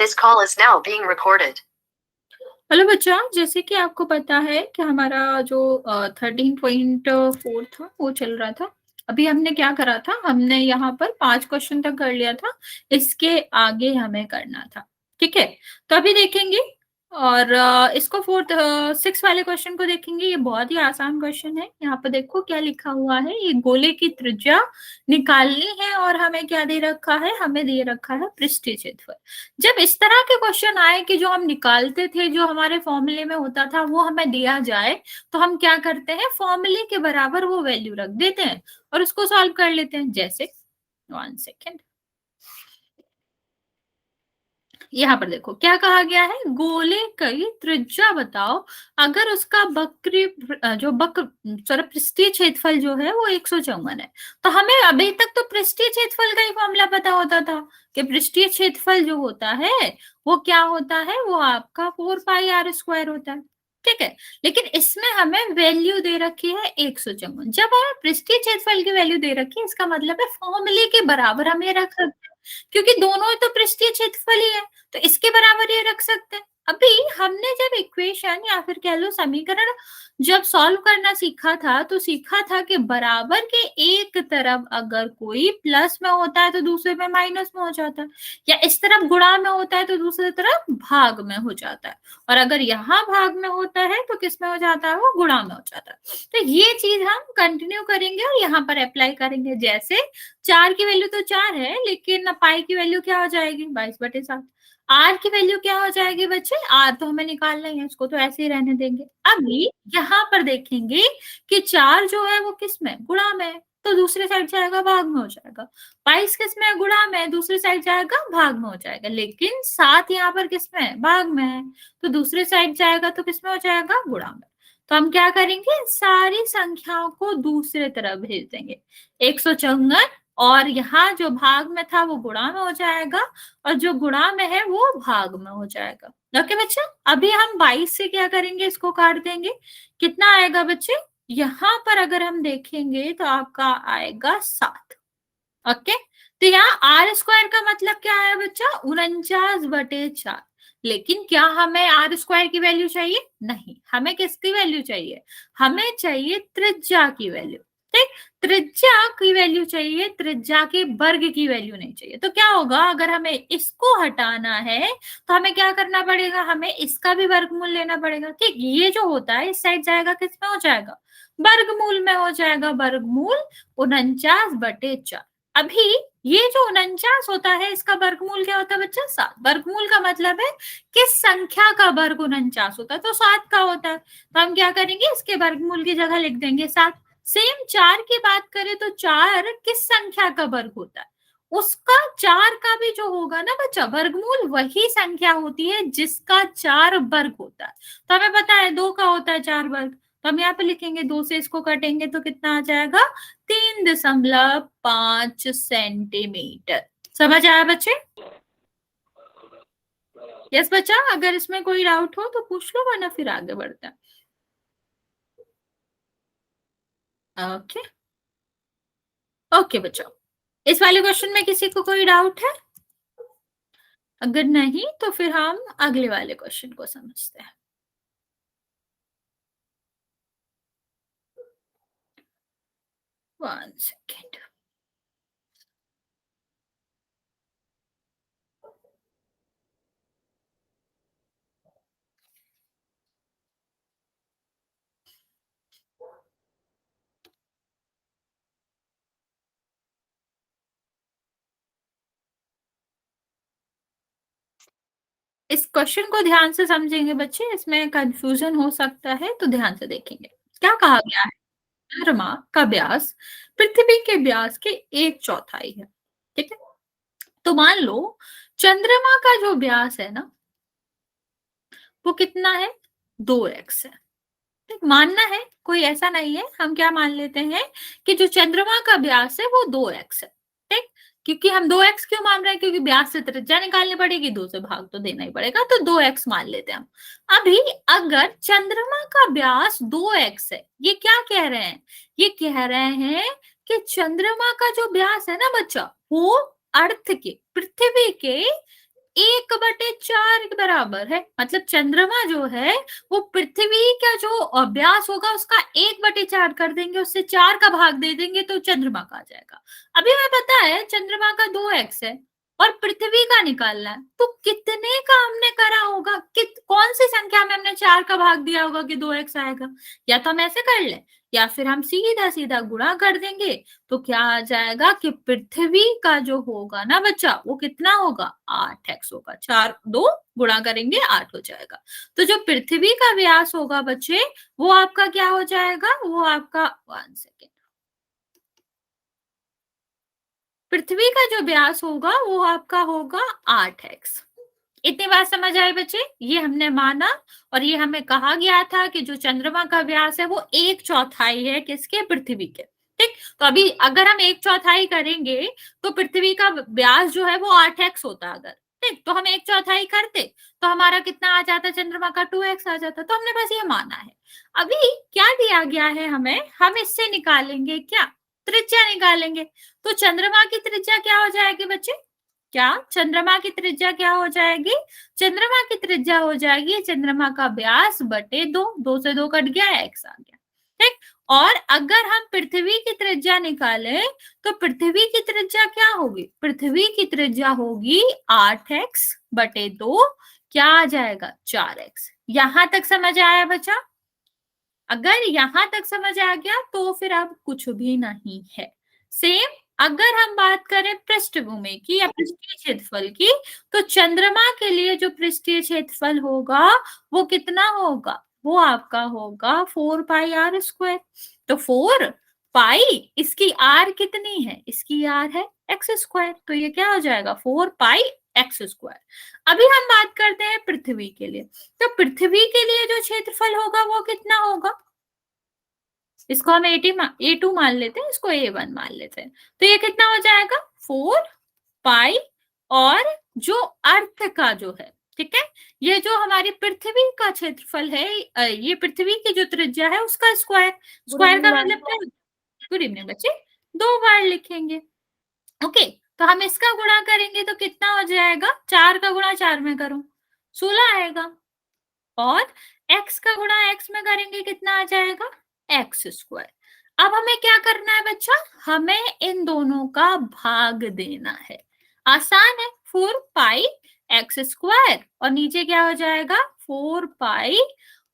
This call is now being recorded. Hello बच्चा, जैसे कि आपको पता है कि हमारा जो 13.4 था वो चल रहा था। अभी हमने क्या करा था, हमने यहाँ पर 5 क्वेश्चन तक कर लिया था। इसके आगे हमें करना था, ठीक है। तो अभी देखेंगे और इसको 6 वाले क्वेश्चन को देखेंगे। ये बहुत ही आसान क्वेश्चन है। यहाँ पर देखो क्या लिखा हुआ है, ये गोले की त्रिज्या निकालनी है और हमें क्या दे रखा है, हमें दे रखा है पृष्ठीय क्षेत्रफल। जब इस तरह के क्वेश्चन आए कि जो हम निकालते थे, जो हमारे फॉर्मूले में होता था, वो हमें दिया जाए, तो हम क्या करते हैं, फॉर्मूले के बराबर वो वैल्यू रख देते हैं और उसको सॉल्व कर लेते हैं। जैसे 1 सेकेंड, यहाँ पर देखो क्या कहा गया है, गोले की त्रिज्या बताओ अगर उसका वक्री जो वक्र सॉरी पृष्ठीय क्षेत्रफल जो है वो 154 है। तो हमें अभी तक तो पृष्ठीय क्षेत्रफल का ही फॉर्मूला पता होता था कि पृष्ठीय क्षेत्रफल जो होता है वो क्या होता है, वो आपका 4πr² होता है, ठीक है। लेकिन इसमें हमें वैल्यू दे रखी है 154। जब हमें पृष्ठीय क्षेत्रफल की वैल्यू दे रखी है, इसका मतलब है फॉर्मूले के बराबर हम ये रख सकते हैं, क्योंकि दोनों तो पृष्ठीय क्षेत्रफल ही है, तो इसके बराबर ये रख सकते हैं। अभी हमने जब इक्वेशन या फिर कह लो समीकरण जब सॉल्व करना सीखा था, तो सीखा था कि बराबर के एक तरफ अगर कोई प्लस में होता है तो दूसरे में माइनस में हो जाता है, या इस तरफ गुणा में होता है तो दूसरी तरफ भाग में हो जाता है, और अगर यहाँ भाग में होता है तो किस में हो जाता है, वो गुणा में हो जाता है। तो ये चीज हम कंटिन्यू करेंगे और यहाँ पर अप्लाई करेंगे। जैसे 4 की वैल्यू तो 4 है, लेकिन पाई की वैल्यू क्या हो जाएगी, 22/7। आर की वैल्यू क्या हो जाएगी बच्चे, आर तो हमें निकालना ही है, इसको तो ऐसे ही रहने देंगे। अभी यहाँ पर देखेंगे कि 4 जो है वो किस में, गुणा में, तो दूसरी साइड जाएगा भाग में हो जाएगा। 22 किस में, गुणा में, दूसरी साइड जाएगा भाग में हो जाएगा। लेकिन 7 यहाँ पर किस में, भाग में है, तो दूसरी साइड जाएगा तो किस में हो जाएगा, गुणा में। तो हम क्या करेंगे, सारी संख्याओं को दूसरे तरफ भेज देंगे। 154 और यहाँ जो भाग में था वो गुणा में हो जाएगा, और जो गुणा में है वो भाग में हो जाएगा। ओके बच्चा, अभी हम 22 से क्या करेंगे, इसको काट देंगे। कितना आएगा बच्चे, यहाँ पर अगर हम देखेंगे तो आपका आएगा 7। ओके, तो यहाँ r² का मतलब क्या है बच्चा, 49/4। लेकिन क्या हमें r² की वैल्यू चाहिए, नहीं, हमें किसकी वैल्यू चाहिए, हमें चाहिए त्रिज्या की वैल्यू, ठीक। त्रिज्या की वैल्यू चाहिए, त्रिज्या के वर्ग की वैल्यू नहीं चाहिए। तो क्या होगा, अगर हमें इसको हटाना है तो हमें क्या करना पड़ेगा, हमें इसका भी वर्गमूल लेना पड़ेगा, ठीक। ये जो होता है इस साइड जाएगा, किस में हो जाएगा, वर्गमूल में हो जाएगा, वर्गमूल 49/4। अभी ये जो 49 होता है, इसका वर्गमूल क्या होता है बच्चा, 7। वर्गमूल का मतलब है किस संख्या का वर्ग 49 होता है, तो 7 का होता है। तो हम क्या करेंगे, इसके वर्गमूल की जगह लिख देंगे 7। सेम 4 की बात करें तो 4 किस संख्या का वर्ग होता है, उसका 4 का भी जो होगा ना बच्चा वर्गमूल, वही संख्या होती है जिसका 4 वर्ग होता है। तो हमें पता है 2 का होता है 4 वर्ग, तो हम यहाँ पे लिखेंगे 2 से इसको कटेंगे तो कितना आ जाएगा, 3.5 सेंटीमीटर। समझ आया बच्चे, यस बच्चा, अगर इसमें कोई डाउट हो तो पूछ लो, वरना फिर आगे बढ़ते हैं। ओके ओके बच्चों, इस वाले क्वेश्चन में किसी को कोई डाउट है, अगर नहीं तो फिर हम अगले वाले क्वेश्चन को समझते हैं। 1 सेकेंड, इस क्वेश्चन को ध्यान से समझेंगे बच्चे, इसमें कंफ्यूजन हो सकता है, तो ध्यान से देखेंगे। क्या कहा गया है, चंद्रमा का व्यास पृथ्वी के व्यास के 1/4 है, ठीक है। तो मान लो चंद्रमा का जो व्यास है ना, वो कितना है, 2x है, ठीक। मानना है, कोई ऐसा नहीं है, हम क्या मान लेते हैं कि जो चंद्रमा का व्यास है वो 2x है, ठीक। क्योंकि हम 2x क्यों मान रहे हैं, क्योंकि व्यास से त्रिज्या निकालनी पड़ेगी, 2 से भाग तो देना ही पड़ेगा, तो 2x मान लेते हैं हम। अभी अगर चंद्रमा का व्यास 2x है, ये क्या कह रहे हैं, ये कह रहे हैं कि चंद्रमा का जो व्यास है ना बच्चा, वो अर्थ के, पृथ्वी के 1/4 के बराबर है। मतलब चंद्रमा जो है वो पृथ्वी का जो व्यास होगा उसका 1/4 कर देंगे, उससे 4 का भाग दे देंगे तो चंद्रमा का आ जाएगा। अभी हमें पता है चंद्रमा का 2x है और पृथ्वी का निकालना है, तो कितने का हमने करा होगा, कौन सी संख्या में हमने 4 का भाग दिया होगा कि 2x आएगा। या तो हम ऐसे कर ले या फिर हम सीधा सीधा गुणा कर देंगे, तो क्या आ जाएगा कि पृथ्वी का जो होगा ना बच्चा वो कितना होगा, 8x होगा। 4 2 गुणा करेंगे 8 हो जाएगा। तो जो पृथ्वी का व्यास होगा बच्चे वो आपका क्या हो जाएगा, वो आपका 1 सेकेंड, पृथ्वी का जो व्यास होगा वो आपका होगा 8x। इतनी बात समझ आए बच्चे, ये हमने माना और ये हमें कहा गया था कि जो चंद्रमा का व्यास है वो 1/4 है किसके, पृथ्वी के। ठीक, तो अभी अगर हम 1/4 करेंगे तो पृथ्वी का व्यास जो है वो 8x होता अगर, ठीक, तो हम 1/4 करते तो हमारा कितना आ जाता, चंद्रमा का 2x आ जाता। तो हमने बस ये माना है। अभी क्या दिया गया है हमें, हम इससे निकालेंगे क्या, त्रिज्या निकालेंगे। तो चंद्रमा की त्रिज्या क्या हो जाएगी बच्चे, क्या चंद्रमा की त्रिज्या क्या हो जाएगी, चंद्रमा की त्रिज्या हो जाएगी चंद्रमा का व्यास बटे 2, 2 से 2 कट गया, x आ गया। ठीक, और अगर हम पृथ्वी की त्रिज्या निकालें तो पृथ्वी की त्रिज्या क्या होगी, पृथ्वी की त्रिज्या होगी 8x बटे 2, क्या आ जाएगा 4x। यहां तक समझ आया बच्चा, अगर यहां तक समझ आ गया तो फिर अब कुछ भी नहीं है। सेम अगर हम बात करें पृष्ठभूमि की या पृष्ठीय क्षेत्रफल की, तो चंद्रमा के लिए जो पृष्ठीय क्षेत्रफल होगा वो कितना होगा, वो आपका होगा 4πr²। तो 4 पाई, इसकी आर कितनी है, इसकी आर है x², तो ये क्या हो जाएगा 4πx²। अभी हम बात करते हैं पृथ्वी के लिए, तो पृथ्वी के लिए जो क्षेत्रफल होगा वो कितना होगा, इसको हम A2 मान लेते हैं, इसको A1 मान लेते हैं। तो ये कितना हो जाएगा 4 पाई, और जो अर्थ का जो है, ठीक है, ये जो हमारी पृथ्वी का क्षेत्रफल है, ये पृथ्वी की जो त्रिज्या है उसका स्क्वायर, स्क्वायर का मतलब क्या, गुड इवनिंग बच्चे, 2 बार लिखेंगे। ओके, तो हम इसका गुणा करेंगे तो कितना हो जाएगा, 4 का गुणा 4 में करो 16 आएगा, और x का गुणा x में करेंगे कितना आ जाएगा, x²। अब हमें क्या करना है बच्चा, हमें इन दोनों का भाग देना है। आसान है, 4πx² और नीचे क्या हो जाएगा 4 पाई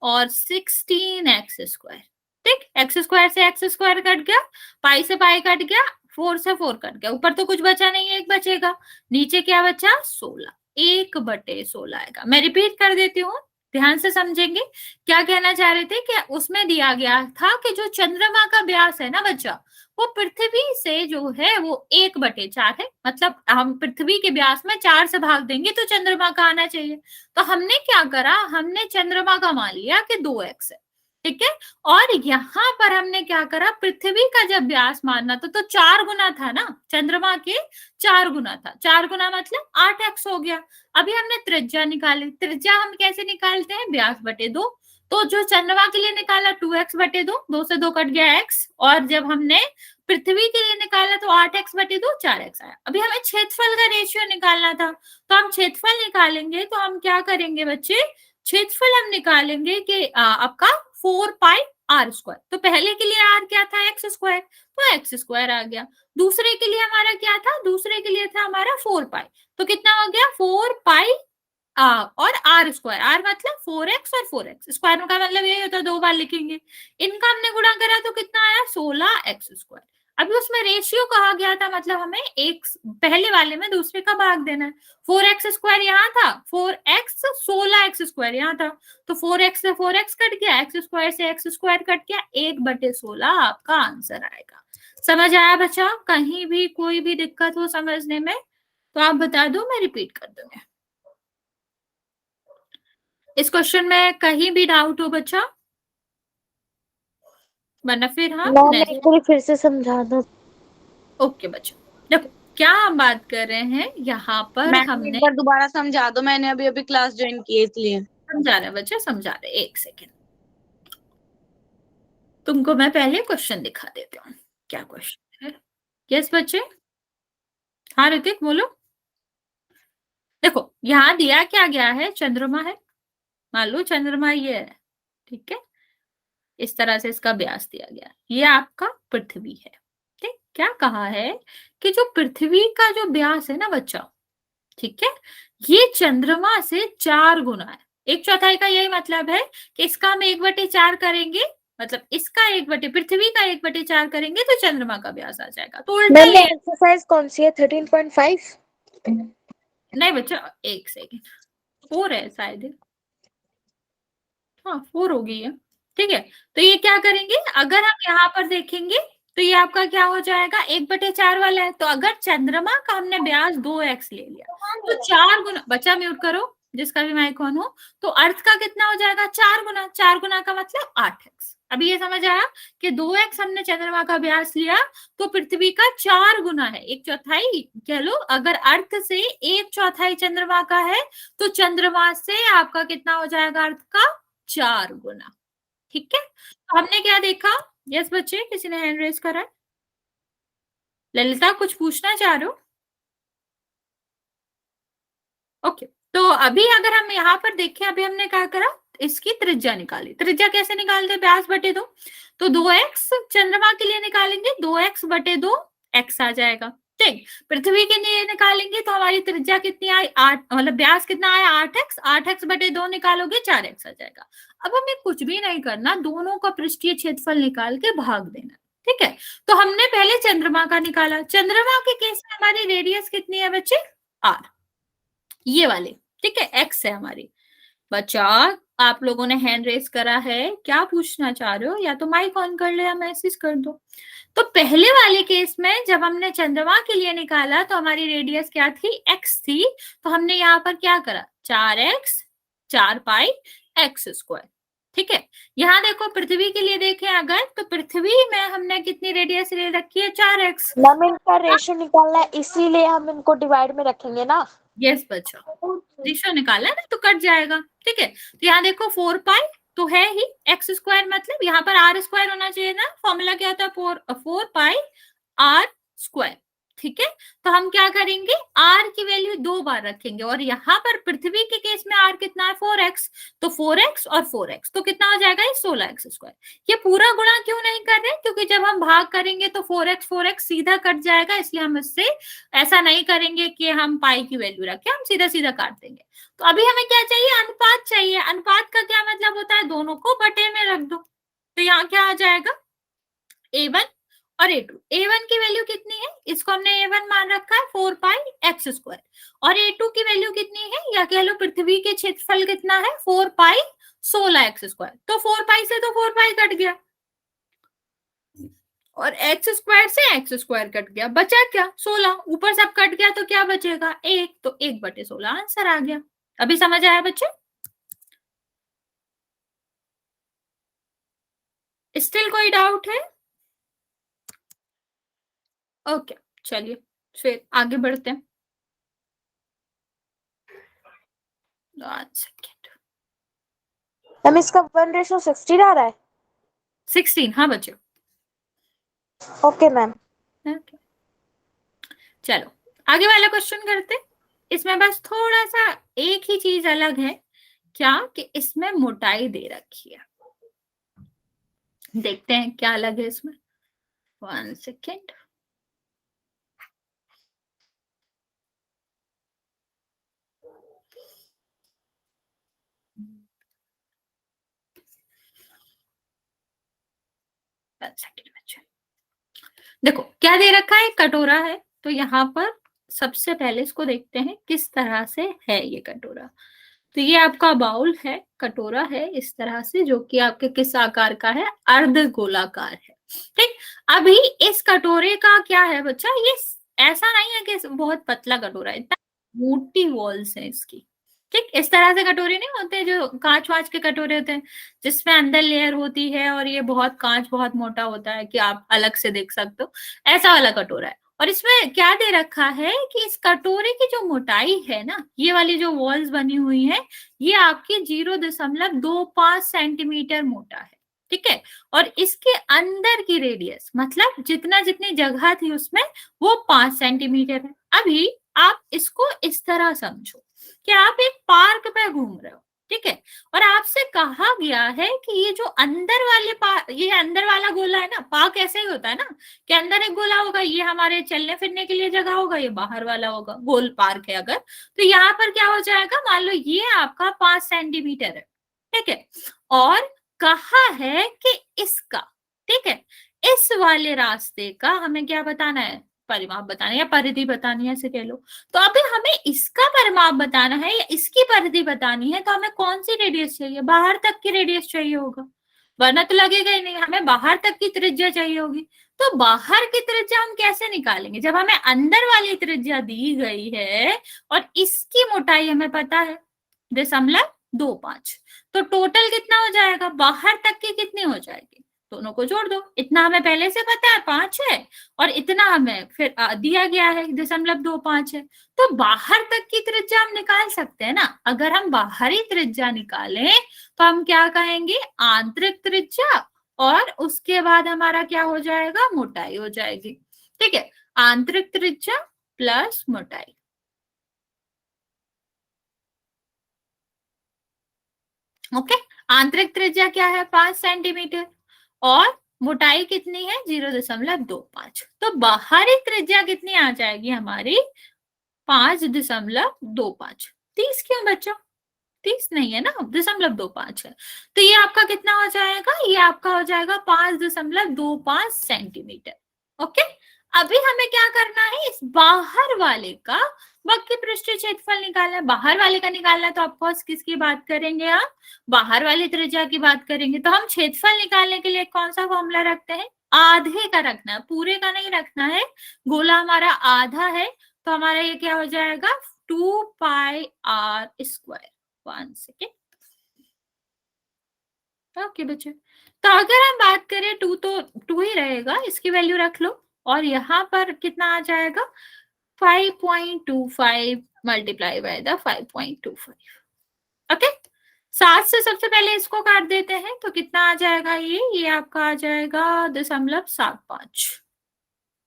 और 16x²। ठीक, x² से x² कट गया, पाई से पाई कट गया, 4 से 4 कट गया, ऊपर तो कुछ बचा नहीं है, एक बचेगा, नीचे क्या बचा 16, 1/16 आएगा। मैं रिपीट कर देती हूँ, ध्यान से समझेंगे। क्या कहना चाह रहे थे कि उसमें दिया गया था कि जो चंद्रमा का व्यास है ना बच्चा, वो पृथ्वी से जो है वो 1/4 है, मतलब हम पृथ्वी के व्यास में 4 से भाग देंगे तो चंद्रमा का आना चाहिए। तो हमने क्या करा, हमने चंद्रमा का मान लिया कि 2x है, ठीक है, और यहाँ पर हमने क्या करा, पृथ्वी का जब व्यास मानना था तो 4 गुना था ना, चंद्रमा के 4 गुना था, 4 गुना मतलब 8x हो गया। अभी हमने त्रिज्या निकाली, त्रिज्या हम कैसे निकालते हैं, व्यास बटे 2, तो जो चंद्रमा के लिए निकाला 2x बटे 2, 2 से 2 कट गया x, और जब हमने पृथ्वी के लिए निकाला तो 8x बटे 2 4x आया। अभी हमें क्षेत्रफल का रेशियो निकालना था, तो हम क्षेत्रफल निकालेंगे तो हम क्या करेंगे बच्चे, क्षेत्रफल हम निकालेंगे कि आपका 4πr²। तो पहले के लिए r क्या था, x², तो x² आ गया। दूसरे के लिए हमारा क्या था, दूसरे के लिए था हमारा 4 पाई, तो कितना हो गया 4 पाई और r², r मतलब 4x और 4x, स्क्वायर का मतलब यही होता है 2 बार लिखेंगे। इनका हमने गुणा करा तो कितना आया 16x²। अभी उसमें रेशियो कहा गया था, मतलब हमें एक पहले वाले में दूसरे का भाग देना है। 4x² यहाँ था, 4x 16x² यहाँ था, तो 4x से 4x कट गया, x² से x² कट गया, 1/16 आपका आंसर आएगा। समझ आया बच्चा, कहीं भी कोई भी दिक्कत हो समझने में तो आप बता दो, मैं रिपीट कर दूंगी। इस क्वेश्चन में कहीं भी डाउट हो बच्चा, वरना फिर हम एक बार फिर से समझा दो। ओके बच्चा, देखो क्या हम बात कर रहे हैं यहाँ पर, हमने एक बार दोबारा समझा दो, मैंने अभी अभी क्लास ज्वाइन की है इसलिए। समझा रहे बच्चा, समझा रहे, एक सेकेंड, तुमको मैं पहले क्वेश्चन दिखा देती हूँ। क्या क्वेश्चन है, यस बच्चे, हाँ ऋतिक बोलो। देखो यहाँ दिया क्या गया है, चंद्रमा है, मान लो चंद्रमा ये है, ठीक है, इस तरह से इसका व्यास दिया गया, ये आपका पृथ्वी है। ठीक, क्या कहा है कि जो पृथ्वी का जो व्यास है ना बच्चा, ठीक है, ये चंद्रमा से 4 गुना है। 1/4 का यही मतलब है कि इसका हम 1/4 करेंगे, मतलब इसका 1/, पृथ्वी का 1/4 करेंगे तो चंद्रमा का व्यास आ जाएगा। तो उल्टा मैम ये, एक्सरसाइज कौन सी है? 13.5? नहीं बच्चा, एक सेकेंड, 4 है शायद, हाँ 4 हो गई है, ठीक है। तो ये क्या करेंगे, अगर हम यहाँ पर देखेंगे तो ये आपका क्या हो जाएगा, 1/4 वाला है। तो अगर चंद्रमा का हमने व्यास 2x ले लिया तो 4 गुना, बच्चा म्यूट करो जिसका भी माइक ऑन हो, तो अर्थ का कितना हो जाएगा, 4 गुना। 4 गुना का मतलब 8x। अभी ये समझ आया कि 2x हमने चंद्रमा का व्यास लिया तो पृथ्वी का 4 गुना है, 1/4 कह लो। अगर अर्थ से 1/4 चंद्रमा का है तो चंद्रमा से आपका कितना हो जाएगा, अर्थ का 4 गुना। ठीक है, तो हमने क्या देखा, यस बच्चे, किसी ने हैंड रेज करा है? ललिता कुछ पूछना चाह रहे हो? ओके, तो अभी अगर हम यहाँ पर देखें, अभी हमने क्या करा, इसकी त्रिज्या निकाली। त्रिज्या कैसे निकालते, व्यास बटे 2, तो 2x चंद्रमा के लिए निकालेंगे, 2x बटे 2 x आ जाएगा। ठीक, पृथ्वी के लिए निकालेंगे तो हमारी त्रिज्या कितनी आई, 8, मतलब व्यास कितना आया, 8x, 8x बटे 2 निकालोगे 4x आ जाएगा। अब हमें कुछ भी नहीं करना, दोनों का पृष्ठीय क्षेत्रफल निकाल के भाग देना। ठीक है, तो हमने पहले चंद्रमा का निकाला। चंद्रमा के केस में हमारी रेडियस कितनी है बच्चे, r, ये वाले, ठीक है, x है हमारी। बच्चा आप लोगों ने हैंड रेस करा है, क्या पूछना चाह रहे हो, या तो माइक ऑन कर ले या मैसेज कर दो। तो पहले वाले केस में जब हमने चंद्रमा के लिए निकाला तो हमारी रेडियस क्या थी, x थी। तो हमने यहाँ पर क्या करा, 4x 4 पाई x स्क्वायर। ठीक है, यहाँ देखो पृथ्वी के लिए देखें अगर, तो पृथ्वी में हमने कितनी रेडियस ले रखी है, 4x। मैम इनका रेशियो निकालना है, इसीलिए हम इनको डिवाइड में रखेंगे ना। यस बच्चा, रेशियो निकाला ना तो कट जाएगा। ठीक है, तो यहाँ देखो 4 पाई तो है ही, एक्स स्क्वायर मतलब यहाँ पर आर स्क्वायर होना चाहिए ना, फॉर्मूला क्या होता है, 4 पाई आर स्क्वायर। ठीक है, तो हम क्या करेंगे, आर की वैल्यू 2 बार रखेंगे, और यहाँ पर पृथ्वी के केस में आर कितना है, 4x, तो 4x और 4x तो कितना हो जाएगा, ये 16x स्क्वायर। ये पूरा गुणा क्यों नहीं कर रहे, क्योंकि जब हम भाग करेंगे तो 4x सीधा कट जाएगा, इसलिए हम इससे ऐसा नहीं करेंगे कि हम पाई की वैल्यू रखें, हम सीधा सीधा काट देंगे। तो अभी हमें क्या चाहिए, अनुपात चाहिए। अनुपात का क्या मतलब होता है, दोनों को बटे में रख दो। तो यहाँ क्या आ जाएगा, a1 और a2। a1 की वैल्यू कितनी है, इसको हमने a1 मान रखा है 4 पाई एक्स स्क्वायर, और a2 की वैल्यू कितनी है, या कह लो पृथ्वी के क्षेत्रफल कितना है, 4 पाई 16 एक्स स्क्वायर। तो 4 पाई से तो 4 पाई कट गया, और एक्स स्क्वायर से एक्स स्क्वायर कट गया, बचा क्या, 16। ऊपर सब कट गया तो क्या बचेगा, 1, तो 1/16 आंसर आ गया। अभी समझ आया बच्चे, स्टिल कोई डाउट है? ओके, चलिए फिर आगे बढ़ते हैं। 1 सेकेंड, मैम इसका 1:16 आ रहा है। 16, हाँ बच्चे, ओके मैम। चलो आगे वाला क्वेश्चन करते। इसमें बस थोड़ा सा एक ही चीज अलग है, क्या कि इसमें मोटाई दे रखी है, देखते हैं क्या अलग है इसमें। 1 सेकेंड, बच्चे देखो क्या दे रखा है, कटोरा है। तो यहाँ पर सबसे पहले इसको देखते हैं किस तरह से है ये कटोरा। तो ये आपका बाउल है, कटोरा है इस तरह से, जो कि आपके किस आकार का है, अर्ध गोलाकार है। ठीक, अभी इस कटोरे का क्या है बच्चा, ये ऐसा नहीं है कि बहुत पतला कटोरा है, इतना मोटी वॉल्स है इसकी। ठीक, इस तरह से कटोरे नहीं होते जो कांच वाच के कटोरे होते हैं, जिसमें अंदर लेयर होती है और ये बहुत कांच बहुत मोटा होता है कि आप अलग से देख सकते हो, ऐसा वाला कटोरा है। और इसमें क्या दे रखा है कि इस कटोरे की जो मोटाई है ना, ये वाली जो वॉल्स बनी हुई है, ये आपकी 0.25 सेंटीमीटर मोटा है। ठीक है, और इसके अंदर की रेडियस मतलब जितना जितनी जगह थी उसमें वो 5 सेंटीमीटर है। अभी आप इसको इस तरह समझो, कि आप एक पार्क में घूम रहे हो, ठीक है, और आपसे कहा गया है कि ये जो अंदर वाले ये अंदर वाला गोला है ना, पार्क ऐसे ही होता है ना कि अंदर एक गोला होगा, ये हमारे चलने फिरने के लिए जगह होगा, ये बाहर वाला होगा, गोल पार्क है अगर, तो यहाँ पर क्या हो जाएगा, मान लो ये आपका 5 सेंटीमीटर है, ठीक है, और कहा है कि इसका, ठीक है, इस वाले रास्ते का हमें क्या बताना है, परिमाप बताना है या परिधि बतानी है, ऐसे कह लो। तो अभी हमें इसका परिमाप बताना है या इसकी परिधि बतानी है, तो हमें कौन सी रेडियस चाहिए, बाहर तक की रेडियस चाहिए होगा, वरना तो लगेगा ही नहीं, हमें बाहर तक की त्रिज्या चाहिए होगी। तो बाहर की त्रिज्या हम कैसे निकालेंगे, जब हमें अंदर वाली त्रिज्या दी गई है और इसकी मोटाई हमें पता है 0.25, तो टोटल कितना हो जाएगा, बाहर तक की कितनी हो जाएगी, दोनों को जोड़ दो, इतना हमें पहले से पता है 5 है, और इतना हमें फिर दिया गया है 0.25 है, तो बाहर तक की त्रिज्या हम निकाल सकते हैं ना। अगर हम बाहरी त्रिज्या निकालें तो हम क्या कहेंगे, आंतरिक त्रिज्या, और उसके बाद हमारा क्या हो जाएगा, मोटाई हो जाएगी, ठीक है, आंतरिक त्रिज्या प्लस मोटाई। ओके, आंतरिक त्रिज्या क्या है 5 सेंटीमीटर और मोटाई कितनी है 0.25, तो बाहरी त्रिज्या कितनी आ जाएगी हमारी 5.25। 30 क्यों बच्चों, 30 नहीं है ना, 0.25 है, तो ये आपका कितना हो जाएगा, ये आपका हो जाएगा 5.25 सेंटीमीटर। ओके, अभी हमें क्या करना है, इस बाहर वाले का वक्र पृष्ठीय क्षेत्रफल निकालना है, बाहर वाले का निकालना है, तो ऑफकोर्स किसकी बात करेंगे आप, बाहर वाली त्रिज्या की बात करेंगे। तो हम क्षेत्रफल निकालने के लिए कौन सा फॉर्मूला रखते हैं, आधे का रखना है, पूरे का नहीं रखना है, गोला हमारा आधा है, तो हमारा ये क्या हो जाएगा 2πr²। 1 सेकेंड, ओके बच्चे, तो अगर हम बात करें 2 तो 2 ही रहेगा, इसकी वैल्यू रख लो, और यहाँ पर कितना आ जाएगा 5.25 मल्टीप्लाई बाय द 5.25। ओके, 7 से सबसे पहले इसको काट देते हैं, तो कितना आ जाएगा, ये आपका आ जाएगा 0.75।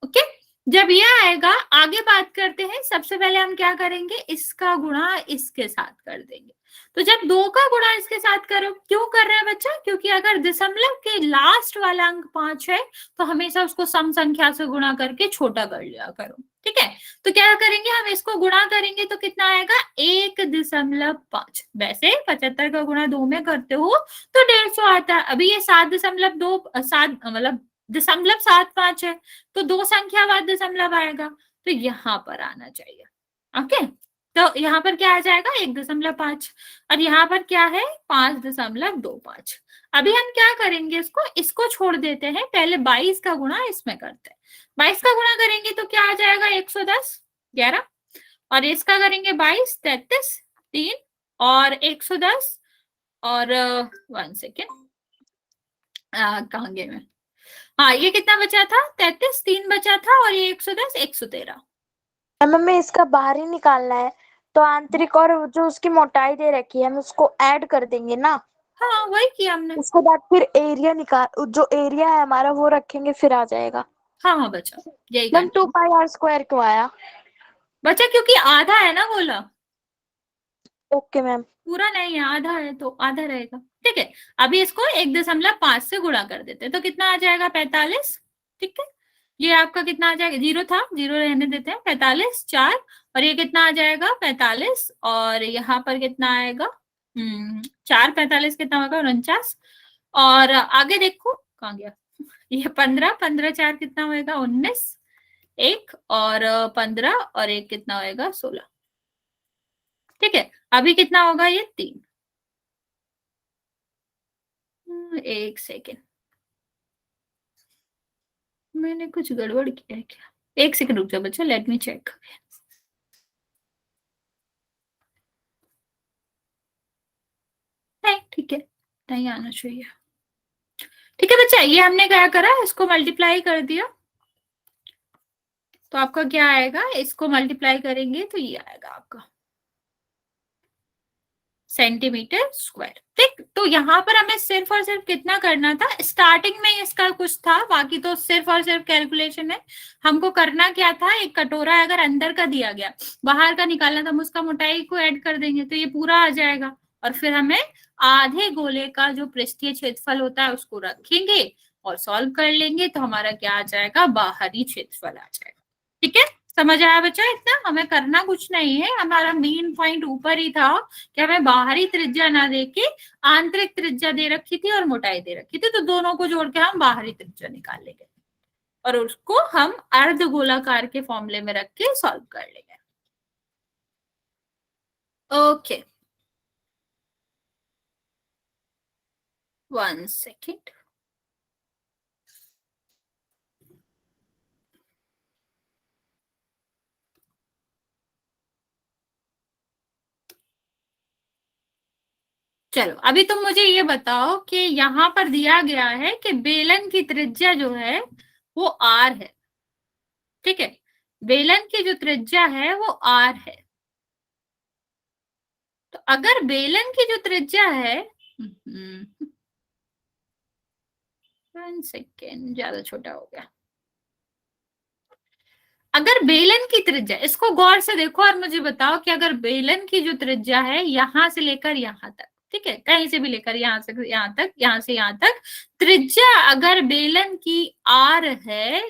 ओके, जब ये आएगा, आगे बात करते हैं, सबसे पहले हम क्या करेंगे, इसका गुणा इसके साथ कर देंगे। तो जब 2 का गुणा इसके साथ करो, क्यों कर रहे हैं बच्चा, क्योंकि अगर दशमलव के लास्ट वाला अंक 5 है तो हमेशा उसको सम संख्या से गुणा करके छोटा कर लिया करो, ठीक है। तो क्या करेंगे, हम इसको गुणा करेंगे तो कितना आएगा 1.5। वैसे 75 का गुणा 2 में करते हो तो 150 आता है। अभी ये 7.7 मतलब 0.75 है, तो 2 संख्या बाद दशमलव आएगा, तो यहाँ पर आना चाहिए। ओके, तो यहाँ पर क्या आ जाएगा 1.5, और यहाँ पर क्या है 5.25। अभी हम क्या करेंगे, इसको छोड़ देते हैं, पहले 22 का गुणा इसमें करते हैं। 22 का गुणा करेंगे तो क्या आ जाएगा 110 11, और इसका करेंगे 22 33 3 और 110 और 1 सेकेंड, कहाँ गए मैं, हाँ ये कितना बचा था 33, 3 बचा था, और ये 110 113। हमें इसका बाहरी निकालना है, तो आंतरिक और जो उसकी मोटाई दे रखी है हम उसको ऐड कर देंगे ना। हाँ वही किया हमने। उसके बाद फिर एरिया निकाल, जो एरिया है हमारा वो रखेंगे, फिर आ जाएगा। हाँ हाँ बच्चा, यही मैम करना 2πr² क्यों आया? बच्चा, क्योंकि आधा है ना गोला, ओके मैम। पूरा नहीं है, आधा है तो आधा रहेगा, ठीक है। अभी इसको 1.5 से गुणा कर देते हैं, तो कितना आ जाएगा 45, ठीक है। ये आपका कितना आ जाएगा, 0 था, 0 रहने देते हैं, 45 4, और ये कितना आ जाएगा 45, और यहाँ पर कितना आएगा 4 45 कितना होगा 49, और आगे देखो कहाँ गया, ये 15 15 4 कितना होएगा 19, 1 और 15 और 1 कितना होएगा 16, ठीक है। अभी कितना होगा ये 3, 1 सेकेंड, मैंने कुछ गड़बड़ किया है क्या, 1 सेकेंड रुक जाओ बच्चा, लेट मी चेक। नहीं ठीक है, नहीं आना चाहिए, ठीक है बच्चा। ये हमने क्या करा, इसको मल्टीप्लाई कर दिया, तो आपका क्या आएगा, इसको मल्टीप्लाई करेंगे तो ये आएगा आपका सेंटीमीटर स्क्वायर, ठीक। तो यहाँ पर हमें सिर्फ और सिर्फ कितना करना था, स्टार्टिंग में इसका कुछ था, बाकी तो सिर्फ और सिर्फ कैलकुलेशन है। हमको करना क्या था, एक कटोरा अगर अंदर का दिया गया, बाहर का निकालना था, हम उसका मोटाई को ऐड कर देंगे तो ये पूरा आ जाएगा, और फिर हमें आधे गोले का जो पृष्ठीय क्षेत्रफल होता है उसको रखेंगे और सॉल्व कर लेंगे, तो हमारा क्या आ जाएगा, बाहरी क्षेत्रफल आ जाएगा। ठीक है, समझ आया बच्चा? इतना हमें करना कुछ नहीं है, हमारा मेन पॉइंट ऊपर ही था कि हमें बाहरी त्रिज्या ना देके आंतरिक त्रिज्या दे रखी थी और मोटाई दे रखी थी, तो दोनों को जोड़ के हम बाहरी त्रिज्या निकाल लेंगे और उसको हम अर्ध गोलाकार के फॉर्मूले में रख के सॉल्व कर लेंगे। Okay, 1 second. चलो अभी तुम मुझे ये बताओ कि यहाँ पर दिया गया है कि बेलन की त्रिज्या जो है वो आर है। ठीक है, बेलन की जो त्रिज्या है वो आर है। तो अगर बेलन की जो त्रिज्या है, 1 सेकेंड, ज्यादा छोटा हो गया। अगर बेलन की त्रिज्या, इसको गौर से देखो और मुझे बताओ कि अगर बेलन की जो त्रिज्या है यहां से लेकर यहां तक, ठीक है, कहीं से भी लेकर यहां से यहां तक, यहां से यहां तक त्रिज्या अगर बेलन की आर है,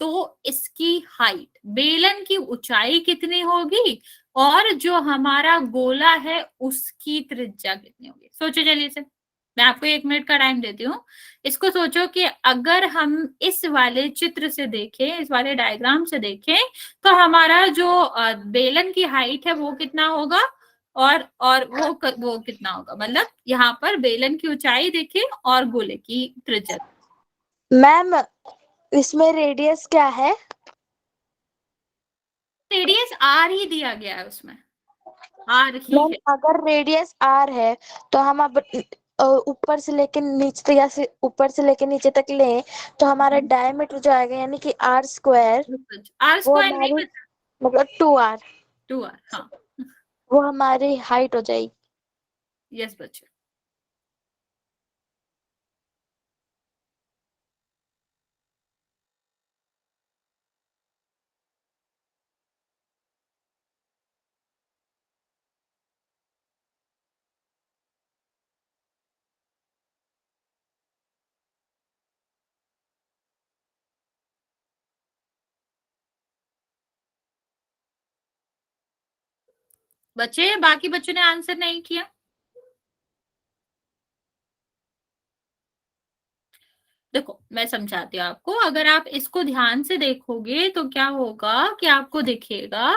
तो इसकी हाइट, बेलन की ऊंचाई कितनी होगी और जो हमारा गोला है उसकी त्रिज्या कितनी होगी? सोचो जल्दी से, मैं आपको 1 मिनट का टाइम देती हूँ। इसको सोचो कि अगर हम इस वाले चित्र से देखें, इस वाले डायग्राम से देखें, तो हमारा जो बेलन की हाइट है वो कितना होगा और वो कितना होगा, मतलब यहाँ पर बेलन की ऊंचाई देखें और गोले की त्रिज्या। मैम इसमें रेडियस क्या है? रेडियस आर ही दिया गया है, उसमें आर ही मैम है। अगर रेडियस आर है तो हम अब ऊपर से लेके नीचे तक, या से ऊपर से लेके नीचे तक लें तो हमारा डायमीटर जो आएगा यानी कि आर स्क्वायर, आर वो स्क्वायर नहीं हमारी बचा, मतलब 2r, 2r। हाँ, वो हमारी हाइट हो जाएगी। यस बच्चे। बच्चे बाकी बच्चों ने आंसर नहीं किया? देखो मैं समझाती हूँ आपको, अगर आप इसको ध्यान से देखोगे तो क्या होगा कि आपको दिखेगा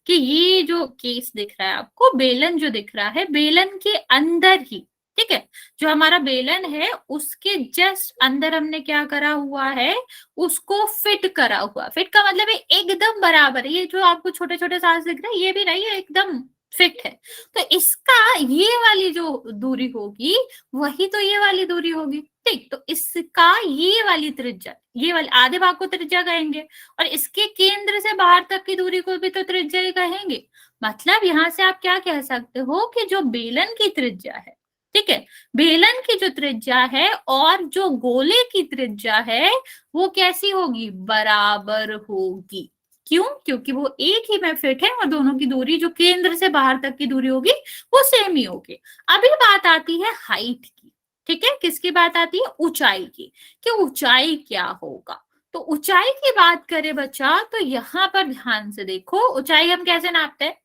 कि ये जो केस दिख रहा है आपको, बेलन जो दिख रहा है, बेलन के अंदर ही, ठीक है, जो हमारा बेलन है उसके जस्ट अंदर हमने क्या करा हुआ है, उसको फिट करा हुआ। फिट का मतलब है एकदम बराबर है, ये जो आपको छोटे छोटे सांस दिख रहे हैं ये भी नहीं है, एकदम फिट है। तो इसका ये वाली जो दूरी होगी वही तो ये वाली दूरी होगी। ठीक, तो इसका ये वाली त्रिज्या, ये वाले आधे भाग को त्रिज्या कहेंगे और इसके केंद्र से बाहर तक की दूरी को भी तो त्रिज्या ही कहेंगे। मतलब यहां से आप क्या कह सकते हो कि जो बेलन की त्रिज्या है, ठीक है, बेलन की जो त्रिज्या है और जो गोले की त्रिज्या है वो कैसी होगी, बराबर होगी। क्यों? क्योंकि वो एक ही में फिट है और दोनों की दूरी जो केंद्र से बाहर तक की दूरी होगी वो सेम ही होगी। अभी बात आती है हाइट की, ठीक है, किसकी बात आती है, ऊंचाई की, कि ऊंचाई क्या होगा। तो ऊंचाई की बात करें बच्चा तो यहां पर ध्यान से देखो, ऊंचाई हम कैसे नापते हैं,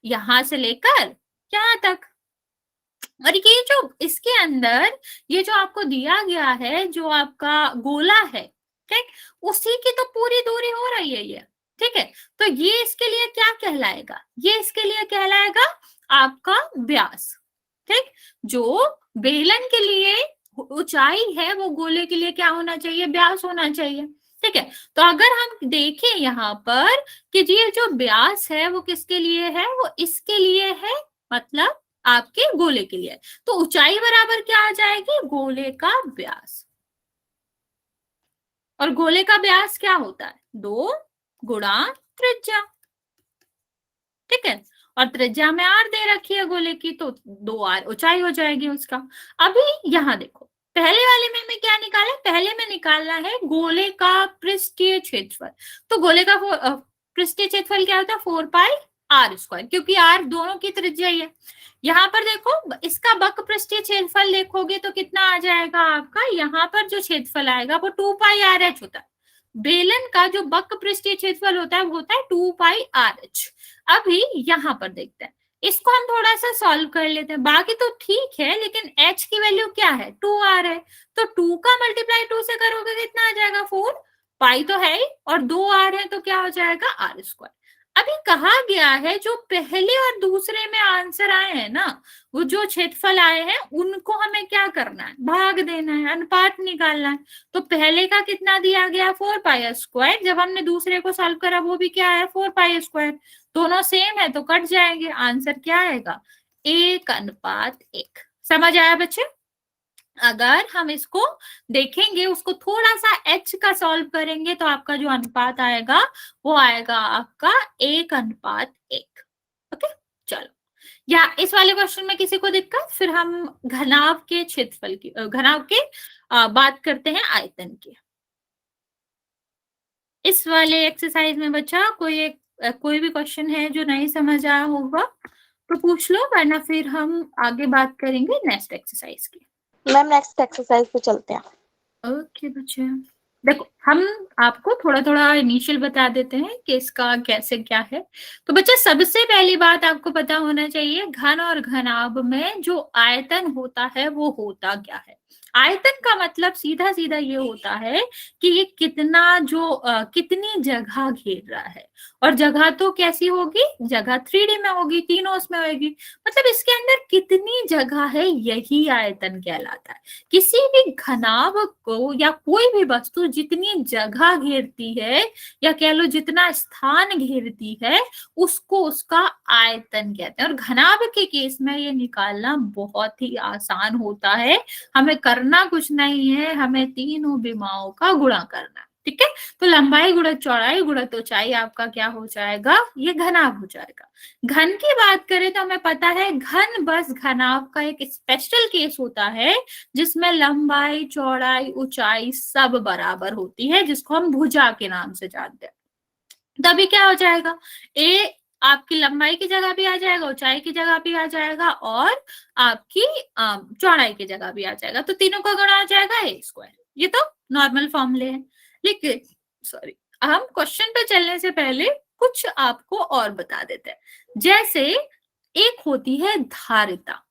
यहां से लेकर यहां तक। और ये जो इसके अंदर ये जो आपको दिया गया है, जो आपका गोला है, ठीक, उसी की तो पूरी दूरी हो रही है ये, ठीक है। तो ये इसके लिए क्या कहलाएगा, ये इसके लिए कहलाएगा आपका व्यास। ठीक, जो बेलन के लिए ऊंचाई है वो गोले के लिए क्या होना चाहिए, व्यास होना चाहिए। ठीक है, तो अगर हम देखें यहाँ पर कि ये जो व्यास है वो किसके लिए है, वो इसके लिए है, मतलब आपके गोले के लिए। तो ऊंचाई बराबर क्या आ जाएगी, गोले का व्यास। और गोले का व्यास क्या होता है, 2 गुणा त्रिज्या। ठीक है, और त्रिज्या में r दे रखी है गोले की, तो 2r ऊंचाई हो जाएगी उसका। अभी यहाँ देखो, पहले वाले में हमें क्या निकाला है, पहले में निकालना है गोले का पृष्ठीय क्षेत्रफल। तो गोले का पृष्ठीय क्षेत्रफल क्या होता है, 4πr², क्योंकि r दोनों की त्रिज्या ही है। यहाँ पर देखो, इसका वक्र पृष्ठीय क्षेत्रफल देखोगे तो कितना आ जाएगा आपका, यहाँ पर जो क्षेत्रफल आएगा वो 2πrh होता है। बेलन का जो वक्र पृष्ठीय क्षेत्रफल होता है वो होता है 2πrh। अभी यहाँ पर देखते हैं, इसको हम थोड़ा सा सॉल्व कर लेते हैं। बाकी तो ठीक है, लेकिन h की वैल्यू क्या है, 2r है, तो 2 का मल्टीप्लाई 2 से करोगे कितना आ जाएगा, 4। पाई तो है ही, और 2r है तो क्या हो जाएगा, r²। अभी कहा गया है जो पहले और दूसरे में आंसर आए हैं ना, वो जो क्षेत्रफल आए हैं उनको हमें क्या करना है, भाग देना है, अनुपात निकालना है। तो पहले का कितना दिया गया, 4πr²। जब हमने दूसरे को सॉल्व करा वो भी क्या है, 4πr²। दोनों सेम है तो कट जाएंगे, आंसर क्या आएगा, 1:1। समझ आया बच्चे? अगर हम इसको देखेंगे, उसको थोड़ा सा h का सॉल्व करेंगे तो आपका जो अनुपात आएगा वो आएगा आपका 1:1। ओके, चलो। या इस वाले क्वेश्चन में किसी को दिक्कत, फिर हम घनाभ के क्षेत्रफल की, घनाभ के बात करते हैं आयतन की। इस वाले एक्सरसाइज में बच्चा कोई भी क्वेश्चन है जो नहीं समझ आया होगा तो पूछ लो, वरना फिर हम आगे बात करेंगे नेक्स्ट एक्सरसाइज की। मैम नेक्स्ट एक्सरसाइज पे चलते हैं। ओके बच्चे, देखो हम आपको थोड़ा थोड़ा इनिशियल बता देते हैं कि इसका कैसे क्या है। तो बच्चा, सबसे पहली बात आपको पता होना चाहिए, घन और घनाभ में जो आयतन होता है वो होता क्या है। आयतन का मतलब सीधा सीधा ये होता है कि ये कितनी जगह घेर रहा है। और जगह तो कैसी होगी, जगह 3D में होगी, तीनों उसमें होगी, मतलब इसके अंदर कितनी जगह है, यही आयतन कहलाता है। किसी भी घनाभ को या कोई भी वस्तु जितनी जगह घेरती है, या कह लो जितना स्थान घेरती है, उसको उसका आयतन कहते हैं। और घनाभ के केस में ये निकालना बहुत ही आसान होता है, हमें करना कुछ नहीं है, हमें तीनों विमाओं का गुणा करना है। ठीक है, तो लंबाई गुणा चौड़ाई गुणा ऊंचाई आपका क्या हो जाएगा, ये घनाभ हो जाएगा। घन की बात करें तो हमें पता है, घन बस घनाभ का एक स्पेशल केस होता है जिसमें लंबाई चौड़ाई ऊंचाई सब बराबर होती है, जिसको हम भुजा के नाम से जानते हैं। तभी क्या हो जाएगा, ए आपकी लंबाई की जगह भी आ जाएगा, ऊंचाई की जगह भी आ जाएगा, और आपकी चौड़ाई की जगह भी आ जाएगा, तो तीनों का गुणा आ जाएगा a²। ये तो नॉर्मल फॉर्मूले हैं। लेकिन हम क्वेश्चन पे चलने से पहले कुछ आपको और बता देते हैं। जैसे एक होती है धारिता,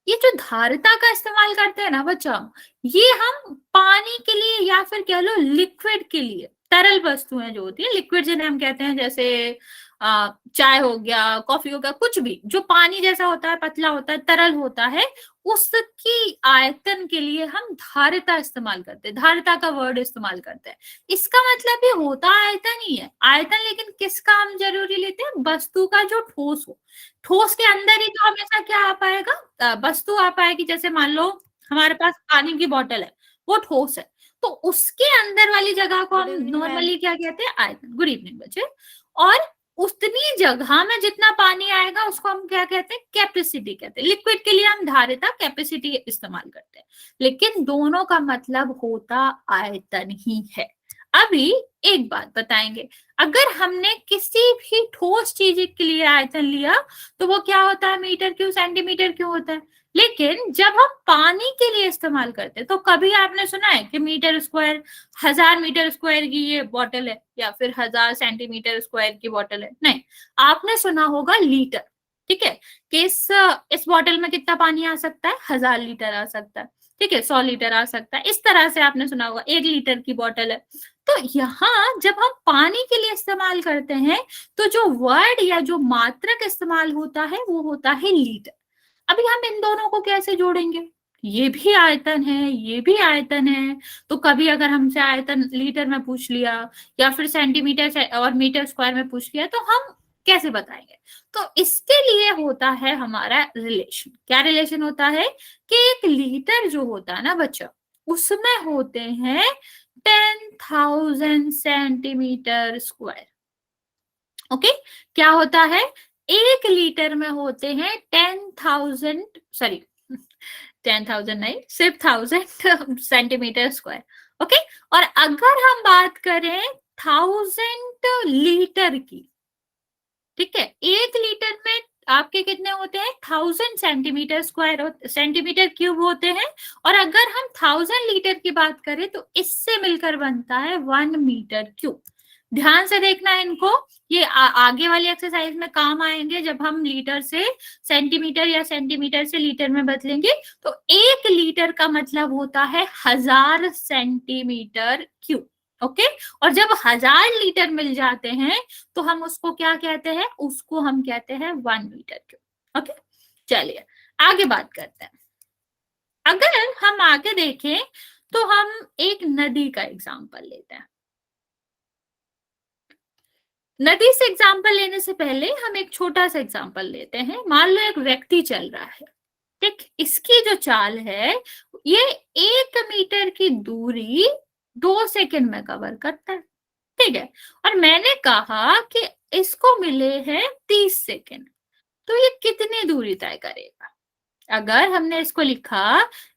ये जो धारिता का इस्तेमाल करते हैं ना बच्चा, ये हम पानी के लिए या फिर कह लो लिक्विड के लिए, तरल वस्तुएं जो होती है, लिक्विड जिन्हें हम कहते हैं, जैसे चाय हो गया, कॉफी हो गया, कुछ भी जो पानी जैसा होता है, पतला होता है, तरल होता है, उसकी आयतन के लिए हम धारिता इस्तेमाल करते हैं, धारिता का वर्ड इस्तेमाल करते हैं। इसका मतलब ये होता आयतन ही है, आयतन, लेकिन किसका हम जरूरी लेते हैं, वस्तु का जो ठोस हो। ठोस के अंदर ही तो हमेशा क्या आ पाएगा, वस्तु आ पाएगी। जैसे मान लो हमारे पास पानी की बोतल है, वो ठोस है, तो उसके अंदर वाली जगह को हम नॉर्मली क्या कहते हैं, आयतन। गुड इवनिंग बच्चे। और उतनी जगह में जितना पानी आएगा उसको हम क्या कहते हैं, कैपेसिटी कहते हैं। लिक्विड के लिए हम धारिता कैपेसिटी इस्तेमाल करते हैं, लेकिन दोनों का मतलब होता आयतन ही है। अभी एक बात बताएंगे, अगर हमने किसी भी ठोस चीज के लिए आयतन लिया तो वो क्या होता है, मीटर क्यूब सेंटीमीटर क्यूब होता है। लेकिन जब हम पानी के लिए इस्तेमाल करते हैं तो कभी आपने सुना है कि मीटर स्क्वायर, 1000 मीटर स्क्वायर की ये बॉटल है, या फिर 1000 सेंटीमीटर स्क्वायर की बॉटल है? नहीं, आपने सुना होगा लीटर। ठीक है, कि इस बॉटल में कितना पानी आ सकता है, 1000 लीटर आ सकता है। ठीक है, 100 लीटर आ सकता है, इस तरह से आपने सुना होगा 1 लीटर की बॉटल है। तो यहाँ जब हम पानी के लिए इस्तेमाल करते हैं तो जो वर्ड या जो मात्रक इस्तेमाल होता है वो होता है लीटर। अभी हम इन दोनों को कैसे जोड़ेंगे, ये भी आयतन है, ये भी आयतन है, तो कभी अगर हमसे आयतन लीटर में पूछ लिया या फिर सेंटीमीटर और मीटर स्क्वायर में पूछ लिया तो हम कैसे बताएंगे। तो इसके लिए होता है हमारा रिलेशन। क्या रिलेशन होता है कि एक लीटर जो होता है ना बच्चा, उसमें होते हैं 10,000 सेंटीमीटर स्क्वायर। ओके, क्या होता है, 1 लीटर में होते हैं 10,000, सॉरी 10,000 नहीं, सिर्फ 1000 सेंटीमीटर स्क्वायर। ओके, और अगर हम बात करें 1000 लीटर की, ठीक है, 1 लीटर में आपके कितने होते हैं 1000 सेंटीमीटर स्क्वायर, सेंटीमीटर क्यूब होते हैं। और अगर हम 1000 लीटर की बात करें तो इससे मिलकर बनता है 1 मीटर क्यूब। ध्यान से देखना है इनको, ये आगे वाली एक्सरसाइज में काम आएंगे जब हम लीटर से सेंटीमीटर या सेंटीमीटर से लीटर में बदलेंगे। तो 1 लीटर का मतलब होता है 1000 सेंटीमीटर क्यूब। ओके, और जब 1000 लीटर मिल जाते हैं तो हम उसको क्या कहते हैं, उसको हम कहते हैं 1 मीटर क्यूब। ओके, चलिए आगे बात करते हैं। अगर हम आगे देखें तो हम एक नदी का एग्जांपल लेते हैं। नदी से एग्जांपल लेने से पहले हम एक छोटा सा एग्जांपल लेते हैं। मान लो एक व्यक्ति चल रहा है, ठीक, इसकी जो चाल है ये 1 मीटर की दूरी 2 सेकंड में कवर करता है, ठीक है, और मैंने कहा कि इसको मिले हैं 30 सेकंड, तो ये कितनी दूरी तय करेगा? अगर हमने इसको लिखा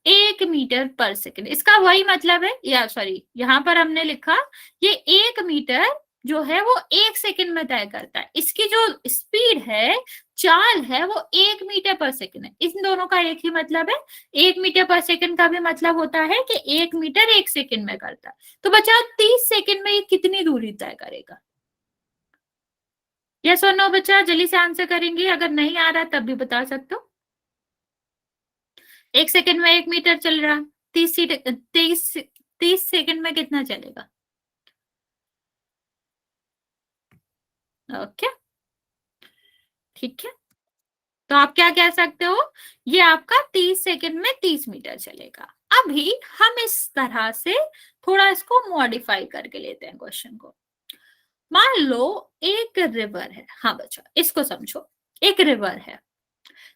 1 मीटर पर सेकंड, इसका वही मतलब है, या सॉरी यहाँ पर हमने लिखा ये 1 मीटर जो है वो 1 सेकंड में तय करता है। इसकी जो स्पीड है, चाल है, वो 1 मीटर पर सेकंड है। इन दोनों का एक ही मतलब है। 1 मीटर पर सेकंड का भी मतलब होता है कि 1 मीटर 1 सेकंड में करता है। तो बच्चा 30 सेकंड में ये कितनी दूरी तय करेगा? यस और नो बच्चा, जल्दी से आंसर करेंगे। अगर नहीं आ रहा तब भी बता सकते हो। 1 सेकंड में 1 मीटर चल रहा, 30 सेकंड में कितना चलेगा? ओके, ठीक है, तो आप क्या कह सकते हो, ये आपका 30 सेकंड में 30 मीटर चलेगा। अभी हम इस तरह से थोड़ा इसको मॉडिफाई करके लेते हैं क्वेश्चन को। मान लो एक रिवर है, हाँ बच्चा इसको समझो, एक रिवर है,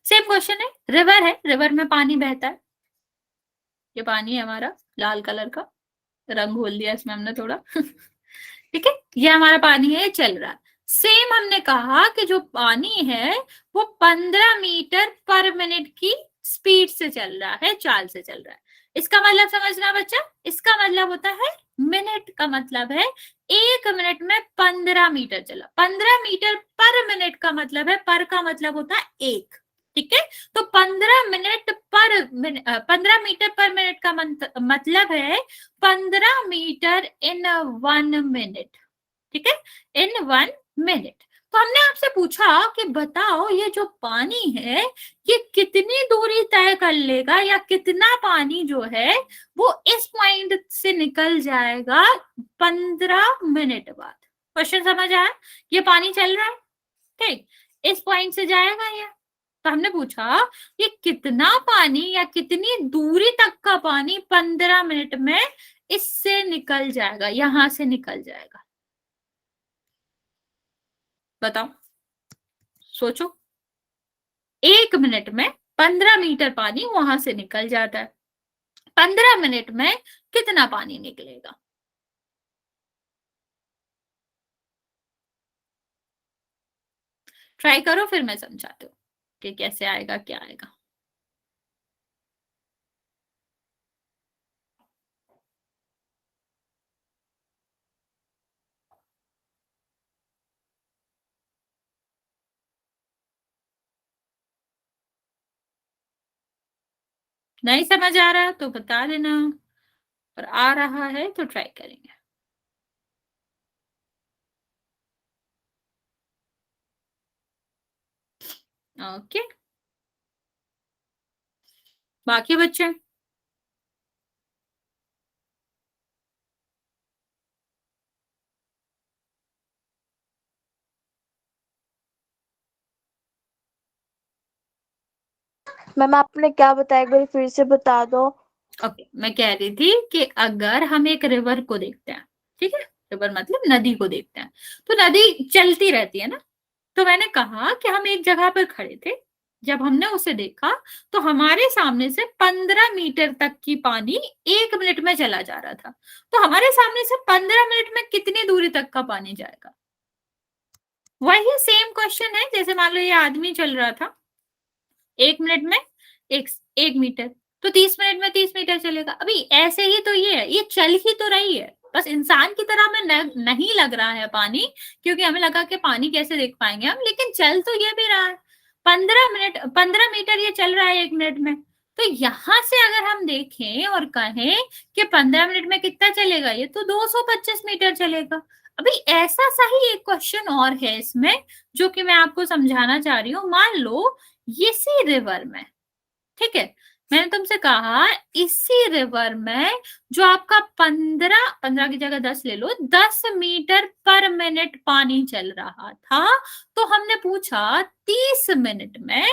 सेम क्वेश्चन है, रिवर है, रिवर में पानी बहता है, ये पानी है हमारा लाल कलर का, रंग घोल दिया इसमें हमने थोड़ा ठीक है, ये हमारा पानी है, ये चल रहा है। सेम हमने कहा कि जो पानी है वो 15 मीटर पर मिनट की स्पीड से चल रहा है, चाल से चल रहा है। इसका मतलब समझना बच्चा, इसका मतलब होता है मिनट का मतलब है 1 मिनट में 15 मीटर चला। 15 मीटर पर मिनट का मतलब है, पर का मतलब होता है 1, ठीक है, तो 15 मीटर पर मिनट का मतलब है 15 मीटर इन 1 मिनट, ठीक है, इन 1 मिनट। तो हमने आपसे पूछा कि बताओ ये जो पानी है ये कितनी दूरी तय कर लेगा, या कितना पानी जो है वो इस पॉइंट से निकल जाएगा 15 मिनट बाद। क्वेश्चन समझ आया? ये पानी चल रहा है, ठीक, इस पॉइंट से जाएगा ये, तो हमने पूछा ये कितना पानी या कितनी दूरी तक का पानी 15 मिनट में इससे निकल जाएगा, यहां से निकल जाएगा। बताओ, सोचो, 1 मिनट में 15 मीटर पानी वहां से निकल जाता है, 15 मिनट में कितना पानी निकलेगा? ट्राई करो, फिर मैं समझाती हूँ कि कैसे आएगा, क्या आएगा। नहीं समझ आ रहा तो बता देना, और आ रहा है तो ट्राई करेंगे। ओके, बाकी बच्चे मैम आपने क्या बताया, एक बार फिर से बता दो। ओके, मैं कह रही थी कि अगर हम एक रिवर को देखते हैं, ठीक है, रिवर मतलब नदी को देखते हैं, तो नदी चलती रहती है ना, तो मैंने कहा कि हम एक जगह पर खड़े थे, जब हमने उसे देखा तो हमारे सामने से 15 मीटर तक की पानी 1 मिनट में चला जा रहा था। तो हमारे सामने से 15 मिनट में कितनी दूरी तक का पानी जाएगा? वही सेम क्वेश्चन है, जैसे मान लो ये आदमी चल रहा था 1 मिनट में 1 मीटर, तो 30 मिनट में 30 मीटर चलेगा। अभी ऐसे ही तो ये है, ये चल ही तो रही है, बस इंसान की तरह हमें नहीं लग रहा है पानी, क्योंकि हमें लगा कि पानी कैसे देख पाएंगे हम, लेकिन चल तो ये भी रहा है। 15 मीटर ये चल रहा है 1 मिनट में। तो यहां से अगर हम देखें और कहें कि 15 मिनट में कितना चलेगा, ये तो 225 मीटर चलेगा। अभी ऐसा सा ही एक क्वेश्चन और है इसमें, जो कि मैं आपको समझाना चाह रही हूँ। मान लो इसी रिवर में, ठीक है, मैंने तुमसे कहा इसी रिवर में जो आपका 15 की जगह 10 ले लो, 10 मीटर पर मिनट पानी चल रहा था, तो हमने पूछा 30 मिनट में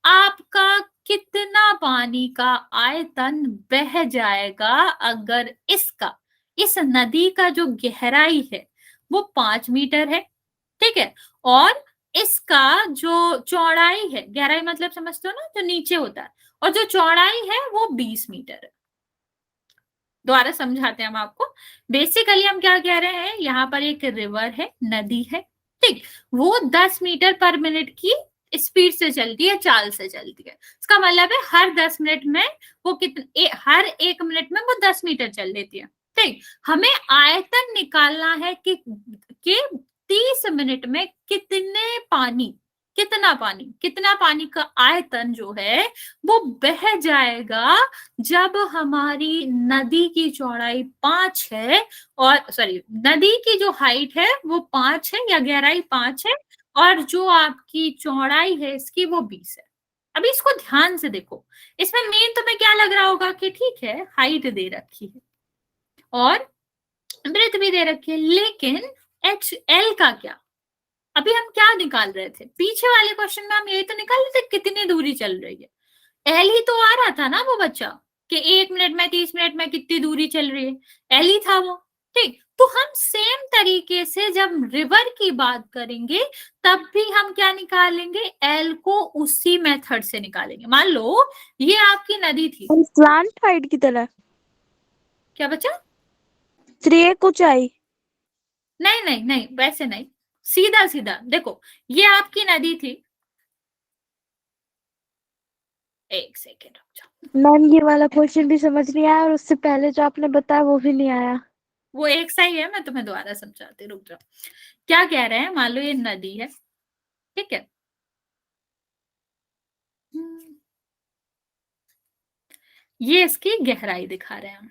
आपका कितना पानी का आयतन बह जाएगा अगर इस नदी का जो गहराई है वो 5 मीटर है, ठीक है, और इसका जो चौड़ाई है, गहराई मतलब समझते हो ना, जो नीचे होता है, और जो चौड़ाई है वो 20 मीटर है। दोबारा समझाते हैं हम आपको। बेसिकली हम क्या कह रहे हैं, यहाँ पर एक रिवर है, नदी है, ठीक, वो 10 मीटर पर मिनट की स्पीड से चलती है, चाल से चलती है। इसका मतलब है हर 10 मिनट में वो हर 1 मिनट में वो 10 मीटर चल देती है, ठीक। हमें आयतन निकालना है कि 30 मिनट में कितना पानी का आयतन जो है वो बह जाएगा जब हमारी नदी की चौड़ाई 5 है, और सॉरी, नदी की जो हाइट है वो 5 है या गहराई 5 है, और जो आपकी चौड़ाई है इसकी वो 20 है। अभी इसको ध्यान से देखो, इसमें मेन तुम्हें क्या लग रहा होगा कि ठीक है हाइट दे रखी है और ब्रेथ भी दे रखी है, लेकिन एच एल का क्या? अभी हम क्या निकाल रहे थे पीछे वाले क्वेश्चन में, हम यही तो निकाल रहे थे कितनी दूरी चल रही है। एल ही तो आ रहा था ना वो बच्चा, कि 1 मिनट में 30 मिनट में कितनी दूरी चल रही है, एल ही था वो, ठीक। तो हम सेम तरीके से जब रिवर की बात करेंगे तब भी हम क्या निकालेंगे, एल को उसी मेथड से निकालेंगे। मान लो ये आपकी नदी थी, स्लांट हाइट की तरह, क्या बच्चा? 3 ऊंचाई। नहीं नहीं नहीं, वैसे नहीं, सीधा सीधा देखो, ये आपकी नदी थी, एक सेकेंड रुक जाओ, मैम ये वाला क्वेश्चन भी समझ नहीं आया और उससे पहले जो आपने बताया वो भी नहीं आया। वो एक सा ही है, मैं तुम्हें दोबारा समझाती, रुक जाओ। क्या कह रहे हैं, मान लो ये नदी है, ठीक है, ये इसकी गहराई दिखा रहे हैं हम।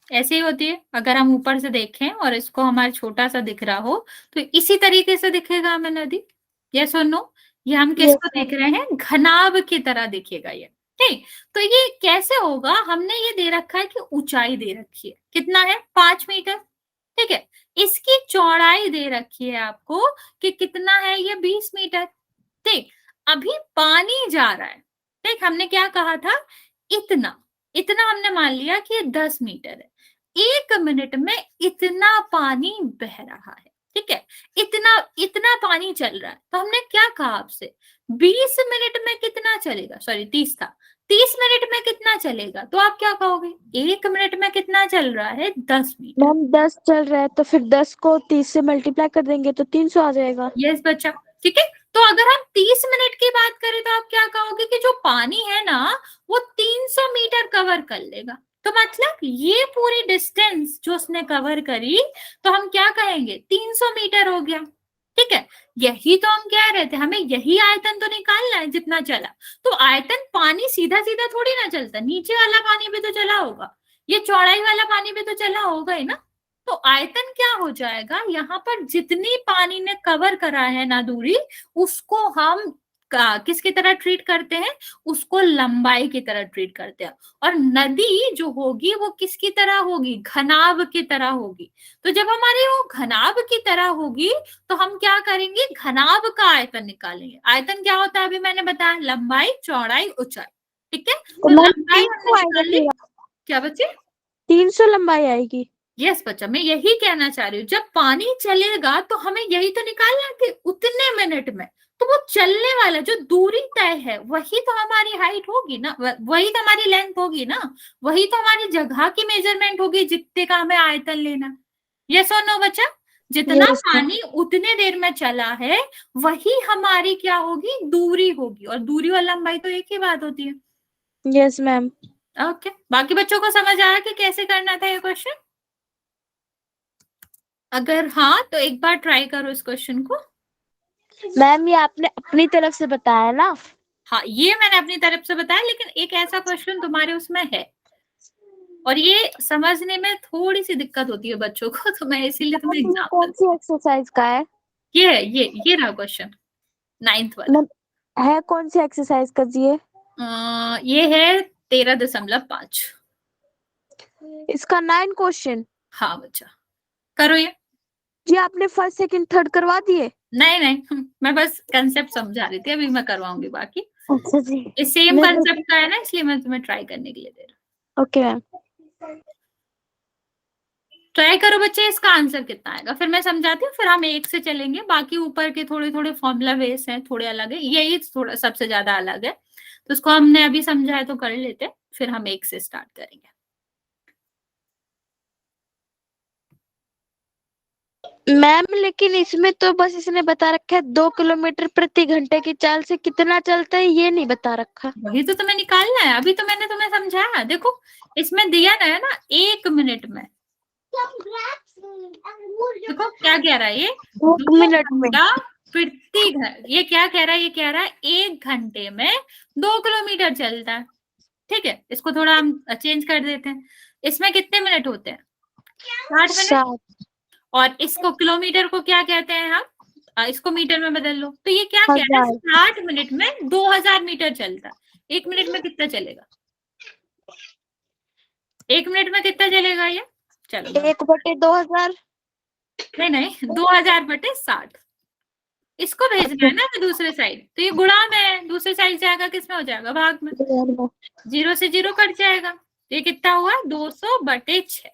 ऐसे ही होती है, अगर हम ऊपर से देखें और इसको हमारे छोटा सा दिख रहा हो तो इसी तरीके से दिखेगा हमें नदी। यस और नो? ये हम किसको Yes, देख रहे हैं, घनाभ की तरह दिखेगा ये, ठीक। तो ये कैसे होगा, हमने ये दे रखा है कि ऊंचाई दे रखी है, कितना है 5 मीटर, ठीक है। इसकी चौड़ाई दे रखी है आपको कि कितना है, ये 20 मीटर, ठीक। अभी पानी जा रहा है, ठीक, हमने क्या कहा था, इतना इतना हमने मान लिया कि ये 10 मीटर है। 1 मिनट में इतना पानी बह रहा है, ठीक है, इतना इतना पानी चल रहा है। तो हमने क्या कहा आपसे, 20 मिनट में कितना चलेगा, सॉरी 30 था, 30 मिनट में कितना चलेगा, तो आप क्या कहोगे, 1 मिनट में कितना चल रहा है, 10 मीटर। मैम 10 चल रहा है तो फिर 10 को 30 से मल्टीप्लाई कर देंगे तो 300 आ जाएगा। यस बच्चा, ठीक है। तो अगर हम 30 मिनट की बात करें तो आप क्या कहोगे कि जो पानी है ना वो 300 मीटर कवर कर लेगा। तो मतलब ये पूरी डिस्टेंस जो उसने कवर करी, तो हम क्या कहेंगे, 300 मीटर हो गया, ठीक है। यही तो हम कह रहे थे, हमें यही आयतन तो निकालना है जितना चला। तो आयतन पानी सीधा सीधा थोड़ी ना चलता, नीचे वाला पानी भी तो चला होगा, ये चौड़ाई वाला पानी भी तो चला होगा ही ना। तो आयतन क्या हो जाएगा, यहाँ पर जितनी पानी ने कवर करा है ना दूरी, उसको हम किसकी तरह ट्रीट करते हैं, उसको लंबाई की तरह ट्रीट करते हैं। और नदी जो होगी वो किसकी तरह होगी, घनाभ की तरह होगी। तो जब हमारी वो घनाभ की तरह होगी तो हम क्या करेंगे, घनाभ का आयतन निकालेंगे। आयतन क्या होता है अभी मैंने बताया, लंबाई चौड़ाई ऊंचाई, ठीक है। तो तो मैम लंबाई हमने 300 आएगा निकाल ली, पूरा, क्या बच्चे? 300 लंबाई आएगी। यस बच्चा, मैं यही कहना चाह रही हूँ, जब पानी चलेगा तो हमें यही तो निकालना है कि उतने मिनट में, तो वो चलने वाला जो दूरी तय है वही तो हमारी हाइट होगी ना, वही तो हमारी लेंथ होगी ना, वही तो हमारी जगह की मेजरमेंट होगी जितने का हमें आयतन लेना। यस और नो बच्चा? जितना Yes, ma'am. पानी उतने देर में चला है वही हमारी क्या होगी, दूरी होगी, और दूरी और लंबाई तो एक ही बात होती है। Yes, ma'am. ओके, बाकी बच्चों को समझ आया कि कैसे करना था ये क्वेश्चन? अगर हाँ तो एक बार ट्राई करो इस क्वेश्चन को। मैम ये आपने अपनी तरफ से बताया ना? हाँ, ये मैंने अपनी तरफ से बताया, लेकिन एक ऐसा क्वेश्चन तुम्हारे उसमें है और ये समझने में थोड़ी सी दिक्कत होती है बच्चों को, तो मैं इसीलिए तुम्हें मैम ये एग्जाम्पल। कौन सी एक्सरसाइज का है? ये है, ये रहा क्वेश्चन 9th वाला। मैम है कौन सी एक्सरसाइज का जी? ये है 13.5। इसका 9 क्वेश्चन? हाँ बच्चा, करो ये। जी आपने फर्स्ट सेकंड थर्ड करवा दिए? नहीं नहीं, मैं बस कंसेप्ट समझा रही थी, अभी मैं करवाऊंगी बाकी। अच्छा जी। ये सेम मैं कंसेप्ट का है ना, इसलिए मैं तुम्हें ट्राई करने के लिए दे रही हूँ। Okay ma'am. ट्राई करो बच्चे, इसका आंसर कितना आएगा फिर मैं समझाती हूँ, फिर हम एक से चलेंगे। बाकी ऊपर के थोड़े थोड़े फॉर्मूला बेस हैं, थोड़े अलग है, यही थोड़ा सबसे ज्यादा अलग है, तो उसको हमने अभी समझा है तो कर लेते हैं, फिर हम एक से स्टार्ट करेंगे। मैम लेकिन इसमें तो बस इसने बता रखा है 2 किलोमीटर प्रति घंटे की चाल से कितना चलता है, ये नहीं बता रखा। वही तो तुम्हें निकालना है, अभी तो मैंने तुम्हें समझाया। देखो इसमें दिया ना है ना 1 मिनट में, देखो क्या कह रहा है ये, 1 मिनट में। प्रति घंटा। ये क्या कह रहा है, ये कह रहा है 1 घंटे में 2 किलोमीटर चलता है। ठीक है, इसको थोड़ा हम चेंज कर देते हैं। इसमें कितने मिनट होते हैं? 60 मिनट। 7। और इसको किलोमीटर को क्या कहते हैं हम, इसको मीटर में बदल लो, तो ये क्या कह रहा है, 60 मिनट में 2000 मीटर चलता है। 1 मिनट में कितना चलेगा? 1 मिनट में कितना चलेगा ये? चलो 1/2000। नहीं नहीं, 2000/60। इसको भेजना है ना तो दूसरे साइड, तो ये गुणा में है, दूसरे साइड जाएगा किसमें हो जाएगा, भाग में। 0 से 0 कट जाएगा, तो ये कितना हुआ, 200/6।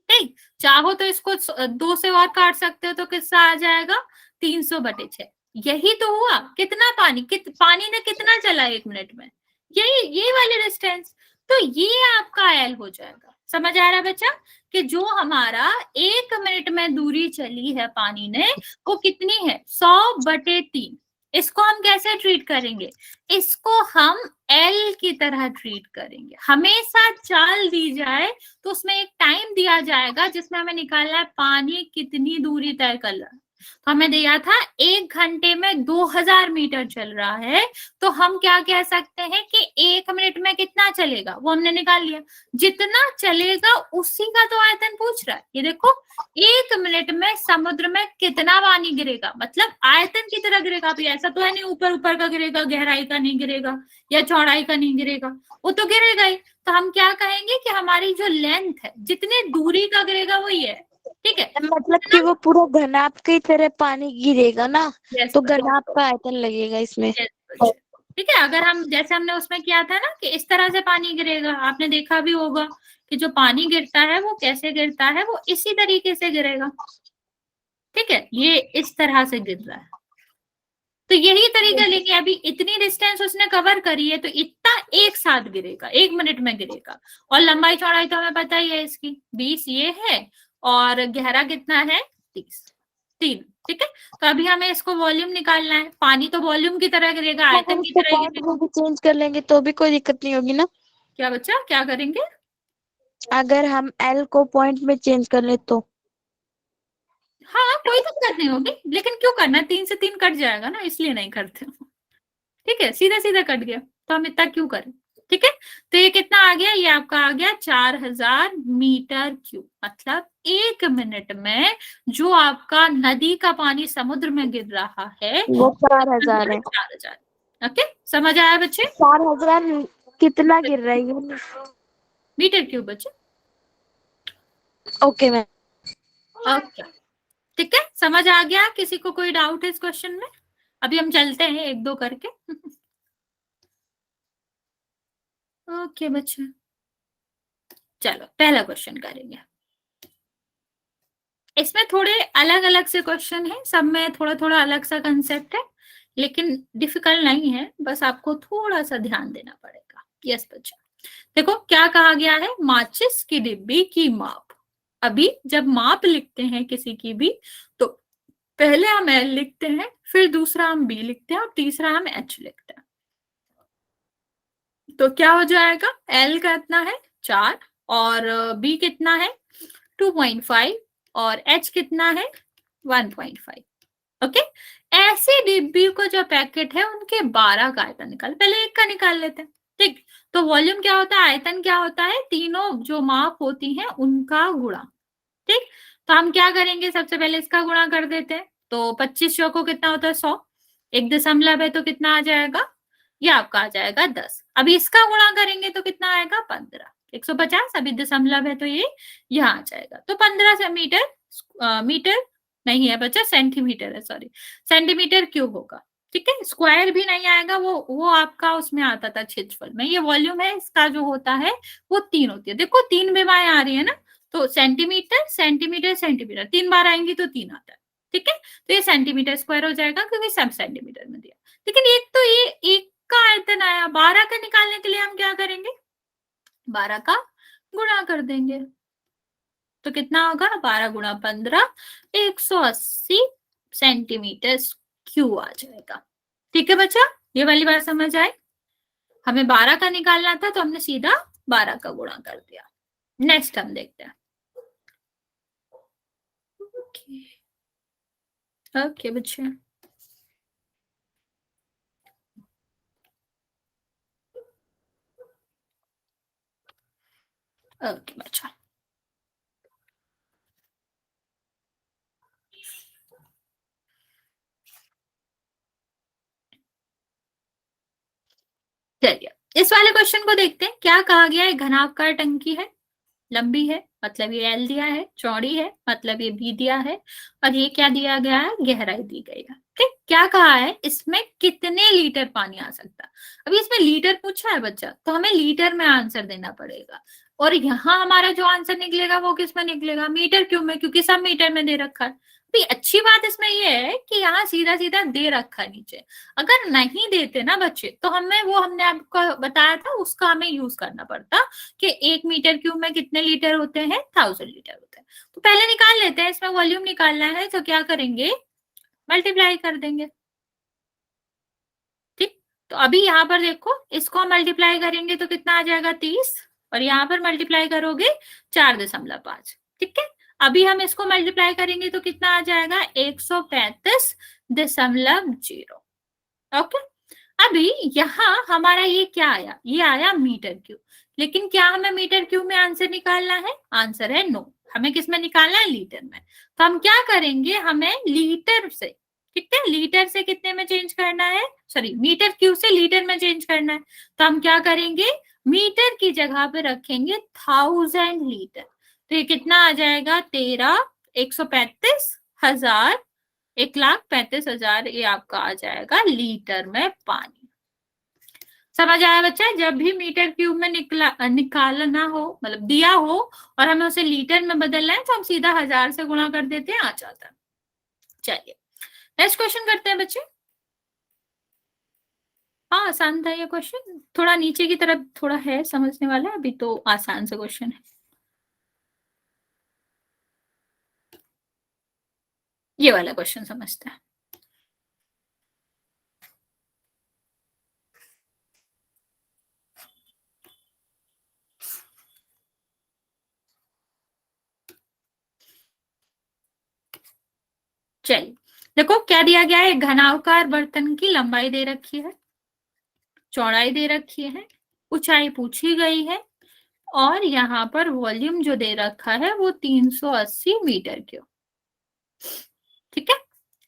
ठीक, चाहो तो इसको 2 से और काट सकते हो, तो कितना आ जाएगा, 300/6। यही तो हुआ। कितना पानी पानी ने कितना चला 1 मिनट में, ये वाली डिस्टेंस, तो ये आपका एल हो जाएगा। समझ आ रहा है बच्चा कि जो हमारा 1 मिनट में दूरी चली है पानी ने, वो कितनी है, 100/3। इसको हम कैसे ट्रीट करेंगे, इसको हम एल की तरह ट्रीट करेंगे। हमेशा चाल दी जाए तो उसमें एक टाइम दिया जाएगा जिसमें हमें निकालना है पानी कितनी दूरी तय कर रहा है। तो हमें दिया था 1 घंटे में 2000 मीटर चल रहा है, तो हम क्या कह सकते हैं कि 1 मिनट में कितना चलेगा, वो हमने निकाल लिया। जितना चलेगा उसी का तो आयतन पूछ रहा है। ये देखो 1 मिनट में समुद्र में कितना पानी गिरेगा, मतलब आयतन की तरह गिरेगा। अभी ऐसा तो है नहीं ऊपर ऊपर का गिरेगा, गहराई का नहीं गिरेगा या चौड़ाई का नहीं गिरेगा, वो तो गिरेगा ही। तो हम क्या कहेंगे कि हमारी जो लेंथ है, जितने दूरी का गिरेगा वही है। ठीक है, मतलब कि वो पूरा घनाभ की तरह पानी गिरेगा ना, तो घनाभ का आयतन लगेगा इसमें। ठीक है, अगर हम जैसे हमने उसमें किया था ना कि इस तरह से पानी गिरेगा, आपने देखा भी होगा कि जो पानी गिरता है वो कैसे गिरता है, वो इसी तरीके से गिरेगा। ठीक है, ये इस तरह से गिर रहा है, तो यही तरीका लेके अभी इतनी डिस्टेंस उसने कवर करी है, तो इतना एक साथ गिरेगा, 1 मिनट में गिरेगा। और लंबाई चौड़ाई तो हमें पता ही है इसकी, 20 ये है, और गहरा कितना है, 3। ठीक है, तो अभी हमें इसको वॉल्यूम निकालना है। पानी तो वॉल्यूम की तरह गिरेगा, आयतन की तरह गिरेगा। चेंज कर लेंगे तो भी कोई दिक्कत नहीं होगी ना? क्या बच्चा, क्या करेंगे? अगर हम एल को पॉइंट में चेंज कर ले तो? हाँ, कोई दिक्कत नहीं होगी, लेकिन क्यों करना है, 3 से 3 कट जाएगा ना, इसलिए नहीं करते। ठीक है, सीधा सीधा कट गया, तो हम इतना क्यों करें। ठीक है, तो ये कितना आ गया, ये आपका आ गया 4000 मीटर क्यूब। मतलब 1 मिनट में जो आपका नदी का पानी समुद्र में गिर रहा है वो 4000 है। 4000। ओके, समझ आया बच्चे? 4000 कितना गिर रहा है, मीटर क्यूब बच्चे। Okay ma'am. ओके, ठीक है, समझ आ गया? किसी को कोई डाउट है इस क्वेश्चन में? अभी हम चलते हैं 1-2 करके। ओके बच्चे, चलो पहला क्वेश्चन करेंगे। इसमें थोड़े अलग अलग से क्वेश्चन है, सब में थोड़ा थोड़ा अलग सा कंसेप्ट है, लेकिन डिफिकल्ट नहीं है, बस आपको थोड़ा सा ध्यान देना पड़ेगा। यस बच्चा, देखो क्या कहा गया है, माचिस की डिब्बी की माप अभी जब माप लिखते हैं किसी की भी, तो पहले हम एल लिखते हैं, फिर दूसरा हम बी लिखते हैं और तीसरा हम एच लिखते हैं। तो क्या हो जाएगा, एल कितना है 4 और बी कितना है 2.5 और एच कितना है 1.5। ओके, ऐसे डिब्बी को जो पैकेट है उनके 12 का आयतन निकाल, पहले एक का निकाल लेते हैं। ठीक, तो वॉल्यूम क्या होता है, आयतन क्या होता है, तीनों जो माप होती हैं उनका गुणा। ठीक, तो हम क्या करेंगे, सबसे पहले इसका गुणा कर देते हैं। तो 25 चौको कितना होता है 100, एक दशमलव है तो कितना आ जाएगा, ये आपका आ जाएगा 10। अभी इसका गुणा करेंगे तो कितना आएगा 15, 150, अभी दशमलव है तो ये यहाँ आ जाएगा। तो 15 से मीटर नहीं है बच्चा, सेंटीमीटर है, सॉरी, सेंटीमीटर क्यूब होगा। ठीक है, स्क्वायर भी नहीं आएगा, वो आपका उसमें आता था क्षेत्रफल में। ये वॉल्यूम है, इसका जो होता है वो 3 होती है, देखो 3 बेमाएं आ रही है ना, तो सेंटीमीटर सेंटीमीटर सेंटीमीटर 3 बार आएंगी तो 3 आता है। ठीक है, तो ये सेंटीमीटर स्क्वायर हो जाएगा क्योंकि सब सेंटीमीटर में दिया। लेकिन एक तो ये एक का आयतन आया, 12 का निकालने के लिए हम क्या करेंगे, 12 का गुणा कर देंगे। तो कितना होगा, 12 गुणा 15, 180 सेंटीमीटर क्यूब आ जाएगा। ठीक है बच्चा, ये वाली बात समझ आए, हमें 12 का निकालना था तो हमने सीधा 12 का गुणा कर दिया। नेक्स्ट हम देखते हैं। ओके बच्चे, ओके बच्चा, चलिए इस वाले क्वेश्चन को देखते हैं। क्या कहा गया है, घनाकार टंकी है, लंबी है मतलब ये एल दिया है, चौड़ी है मतलब ये बी दिया है, और ये क्या दिया गया है, गहराई दी गई है। ठीक, क्या कहा है, इसमें कितने लीटर पानी आ सकता है। अभी इसमें लीटर पूछा है बच्चा, तो हमें लीटर में आंसर देना पड़ेगा, और यहाँ हमारा जो आंसर निकलेगा वो किस में निकलेगा, मीटर क्यूब में, क्योंकि सब मीटर में दे रखा है। अभी अच्छी बात इसमें ये है कि यहाँ सीधा सीधा दे रखा है नीचे, अगर नहीं देते ना बच्चे तो हमें वो हमने आपको बताया था उसका हमें यूज करना पड़ता कि 1 मीटर क्यूब में कितने लीटर होते हैं, 1000 लीटर होते हैं। तो पहले निकाल लेते हैं, इसमें वॉल्यूम निकालना है तो क्या करेंगे, मल्टीप्लाई कर देंगे। ठीक, तो अभी यहाँ पर देखो, इसको मल्टीप्लाई करेंगे तो कितना आ जाएगा 30, और यहाँ पर मल्टीप्लाई करोगे 4.5। ठीक है, अभी हम इसको मल्टीप्लाई करेंगे तो कितना आ जाएगा 135.0। ओके, अभी यहाँ हमारा ये क्या आया, ये आया मीटर क्यूब, लेकिन क्या हमें मीटर क्यूब में आंसर निकालना है, आंसर है नो, हमें किस में निकालना है, लीटर में। तो हम क्या करेंगे, हमें लीटर से, ठीक है, लीटर से कितने में चेंज करना है, सॉरी मीटर क्यूब से लीटर में चेंज करना है। तो हम क्या करेंगे, मीटर की जगह पे रखेंगे 1000 लीटर, तो ये कितना आ जाएगा 1,35,000, 1,35,000 ये आपका आ जाएगा लीटर में पानी। समझ आया बच्चा, जब भी मीटर क्यूब में निकालना हो, मतलब दिया हो और हमें उसे लीटर में बदलना है तो हम सीधा 1000 से गुणा कर देते हैं, आ जाता है। चलिए नेक्स्ट क्वेश्चन करते हैं बच्चे। हाँ आसान था ये क्वेश्चन, थोड़ा नीचे की तरफ थोड़ा है समझने वाला, अभी तो आसान से क्वेश्चन है। ये वाला क्वेश्चन समझते हैं। चलिए देखो क्या दिया गया है, घनाकार बर्तन की लंबाई दे रखी है, चौड़ाई दे रखी है, ऊंचाई पूछी गई है, और यहाँ पर वॉल्यूम जो दे रखा है वो 380 मीटर क्यूब। ठीक है,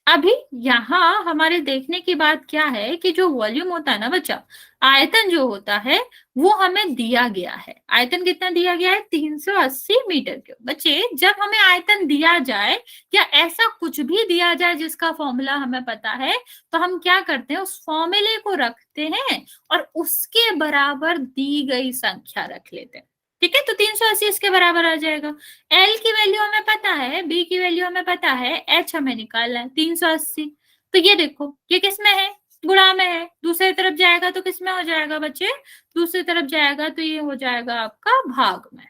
अभी यहाँ हमारे देखने की बात क्या है कि जो वॉल्यूम होता है ना बच्चा, आयतन जो होता है वो हमें दिया गया है, आयतन कितना दिया गया है 380 मीटर क्यूब। बच्चे जब हमें आयतन दिया जाए या ऐसा कुछ भी दिया जाए जिसका फॉर्मूला हमें पता है, तो हम क्या करते हैं, उस फॉर्मूले को रखते हैं और उसके बराबर दी गई संख्या रख लेते हैं। ठीक है, तो 380 इसके बराबर आ जाएगा। एल की वैल्यू हमें पता है, बी की वैल्यू हमें पता है, एच हमें निकालना है 380। तो ये देखो ये किस में है, गुणा में है, दूसरी तरफ जाएगा तो किस में हो जाएगा बच्चे, दूसरी तरफ जाएगा तो ये हो जाएगा आपका भाग में।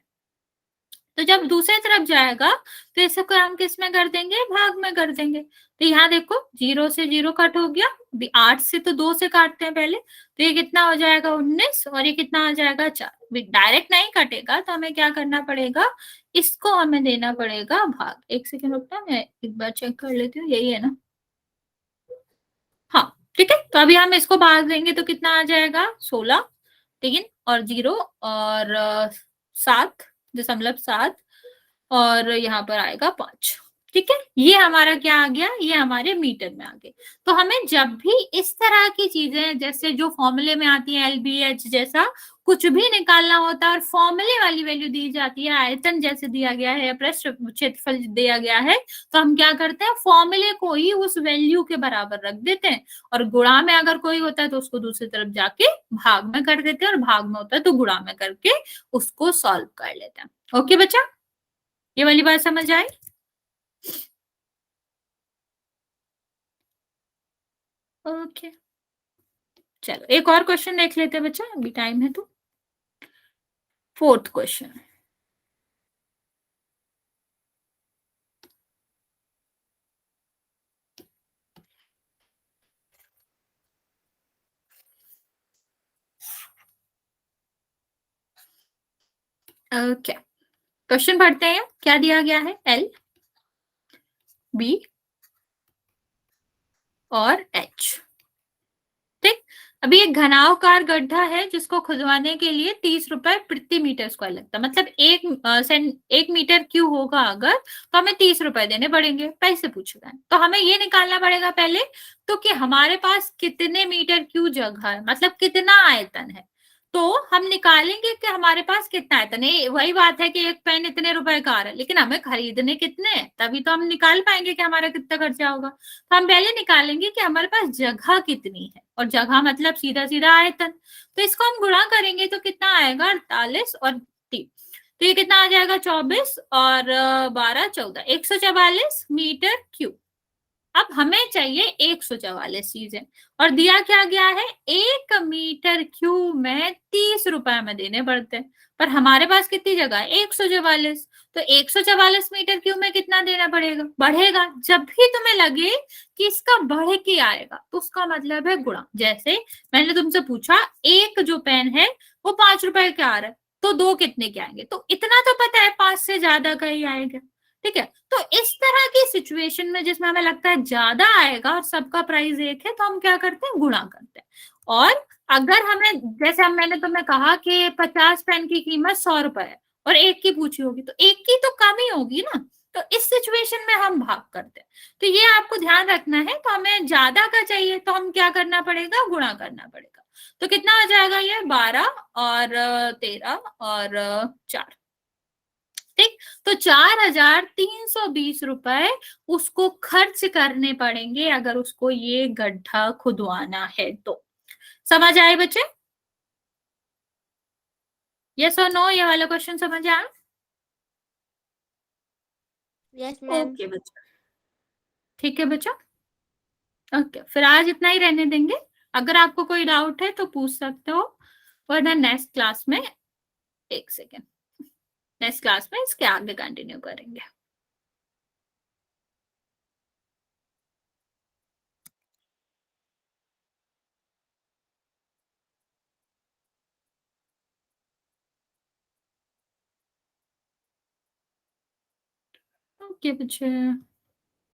तो जब दूसरी तरफ जाएगा तो इसको हम किस में कर देंगे, भाग में कर देंगे। तो यहाँ देखो 0 से 0 कट हो गया, 8 से तो 2 से काटते हैं पहले, तो ये कितना हो जाएगा 19, और ये कितना आ जाएगा 4। डायरेक्ट नहीं कटेगा तो हमें क्या करना पड़ेगा, इसको हमें देना पड़ेगा भाग। एक सेकेंड रुकना, मैं एक बार चेक कर लेती हूँ, यही है ना, हाँ ठीक है। तो अभी हम इसको भाग देंगे तो कितना आ जाएगा 16, 3 और 0 और 7.7, और यहाँ पर आएगा 5। ठीक है, ये हमारा क्या आ गया, ये हमारे मीटर में आ गए। तो हमें जब भी इस तरह की चीजें जैसे जो फॉर्मूले में आती है LBH जैसा कुछ भी निकालना होता है और फॉर्मूले वाली वैल्यू दी जाती है, आयतन जैसे दिया गया है या पृष्ठ क्षेत्रफल दिया गया है, तो हम क्या करते हैं, फॉर्मूले को ही उस वैल्यू के बराबर रख देते हैं, और गुणा में अगर कोई होता है तो उसको दूसरी तरफ जाके भाग में कर देते हैं, और भाग में होता है तो गुणा में करके उसको सॉल्व कर लेते हैं। ओके बच्चा, ये वाली बात समझ आई? ओके, चलो एक और क्वेश्चन देख लेते हैं बच्चा, अभी टाइम है तो। 4th क्वेश्चन, ओके क्वेश्चन पढ़ते हैं। क्या दिया गया है, L, B और H। ठीक, अभी एक घनावकार गड्ढा है जिसको खुदवाने के लिए 30 रुपए प्रति मीटर स्क्वायर लगता है, मतलब 1 मीटर क्यूब होगा अगर तो हमें 30 रुपए देने पड़ेंगे, पैसे पूछ रहा है। तो हमें ये निकालना पड़ेगा पहले तो कि हमारे पास कितने मीटर क्यूब जगह है, मतलब कितना आयतन है। तो हम निकालेंगे कि हमारे पास कितना आयतन है। वही बात है कि एक पेन इतने रुपए का आ रहा है, लेकिन हमें खरीदने कितने हैं, तभी तो हम निकाल पाएंगे कि हमारा कितना खर्चा होगा। तो हम पहले निकालेंगे कि हमारे पास जगह कितनी है, और जगह मतलब सीधा सीधा आयतन। तो इसको हम गुणा करेंगे तो कितना आएगा, 48 और 3, तो ये कितना आ जाएगा 24 और 12 14, 144 मीटर क्यूब। अब हमें चाहिए 144 चीजें, और दिया क्या गया है, 1 मीटर क्यूब में 30 रुपए में देने पड़ते हैं, पर हमारे पास कितनी जगह है, 144। तो 144 मीटर क्यूब में कितना देना पड़ेगा, बढ़ेगा। जब भी तुम्हें लगे कि इसका बढ़ के आएगा तो उसका मतलब है गुणा। जैसे मैंने तुमसे पूछा एक जो पेन है वो 5 रुपए का आ रहा है, तो 2 कितने के आएंगे, तो इतना तो पता है 5 से ज्यादा का ही आएगा। ठीक है, तो इस तरह की सिचुएशन में जिसमें हमें लगता है ज्यादा आएगा और सबका प्राइस एक है, तो हम क्या करते हैं, गुणा करते हैं। और अगर हमें जैसे हम मैंने तुम्हें कहा कि 50 पेन की कीमत 100 रुपए है और एक की पूछी होगी, तो एक की तो कम ही होगी ना, तो इस सिचुएशन में हम भाग करते हैं। तो ये आपको ध्यान रखना है। तो हमें ज्यादा का चाहिए तो हम क्या करना पड़ेगा, गुणा करना पड़ेगा। तो कितना आ जाएगा ये, 12 और 13 और 4। ठीक, तो 4,320 रुपए उसको खर्च करने पड़ेंगे अगर उसको ये गड्ढा खुदवाना है तो। समझ आए बच्चे, यस और नो, ये वाला क्वेश्चन समझ आया? Yes ma'am. ओके बच्चा, ठीक है बच्चा, ओके फिर आज इतना ही रहने देंगे। अगर आपको कोई डाउट है तो पूछ सकते हो, वरना नेक्स्ट क्लास में, एक सेकेंड, नेक्स्ट क्लास में इसके आगे कंटिन्यू करेंगे। ओके बच्चे।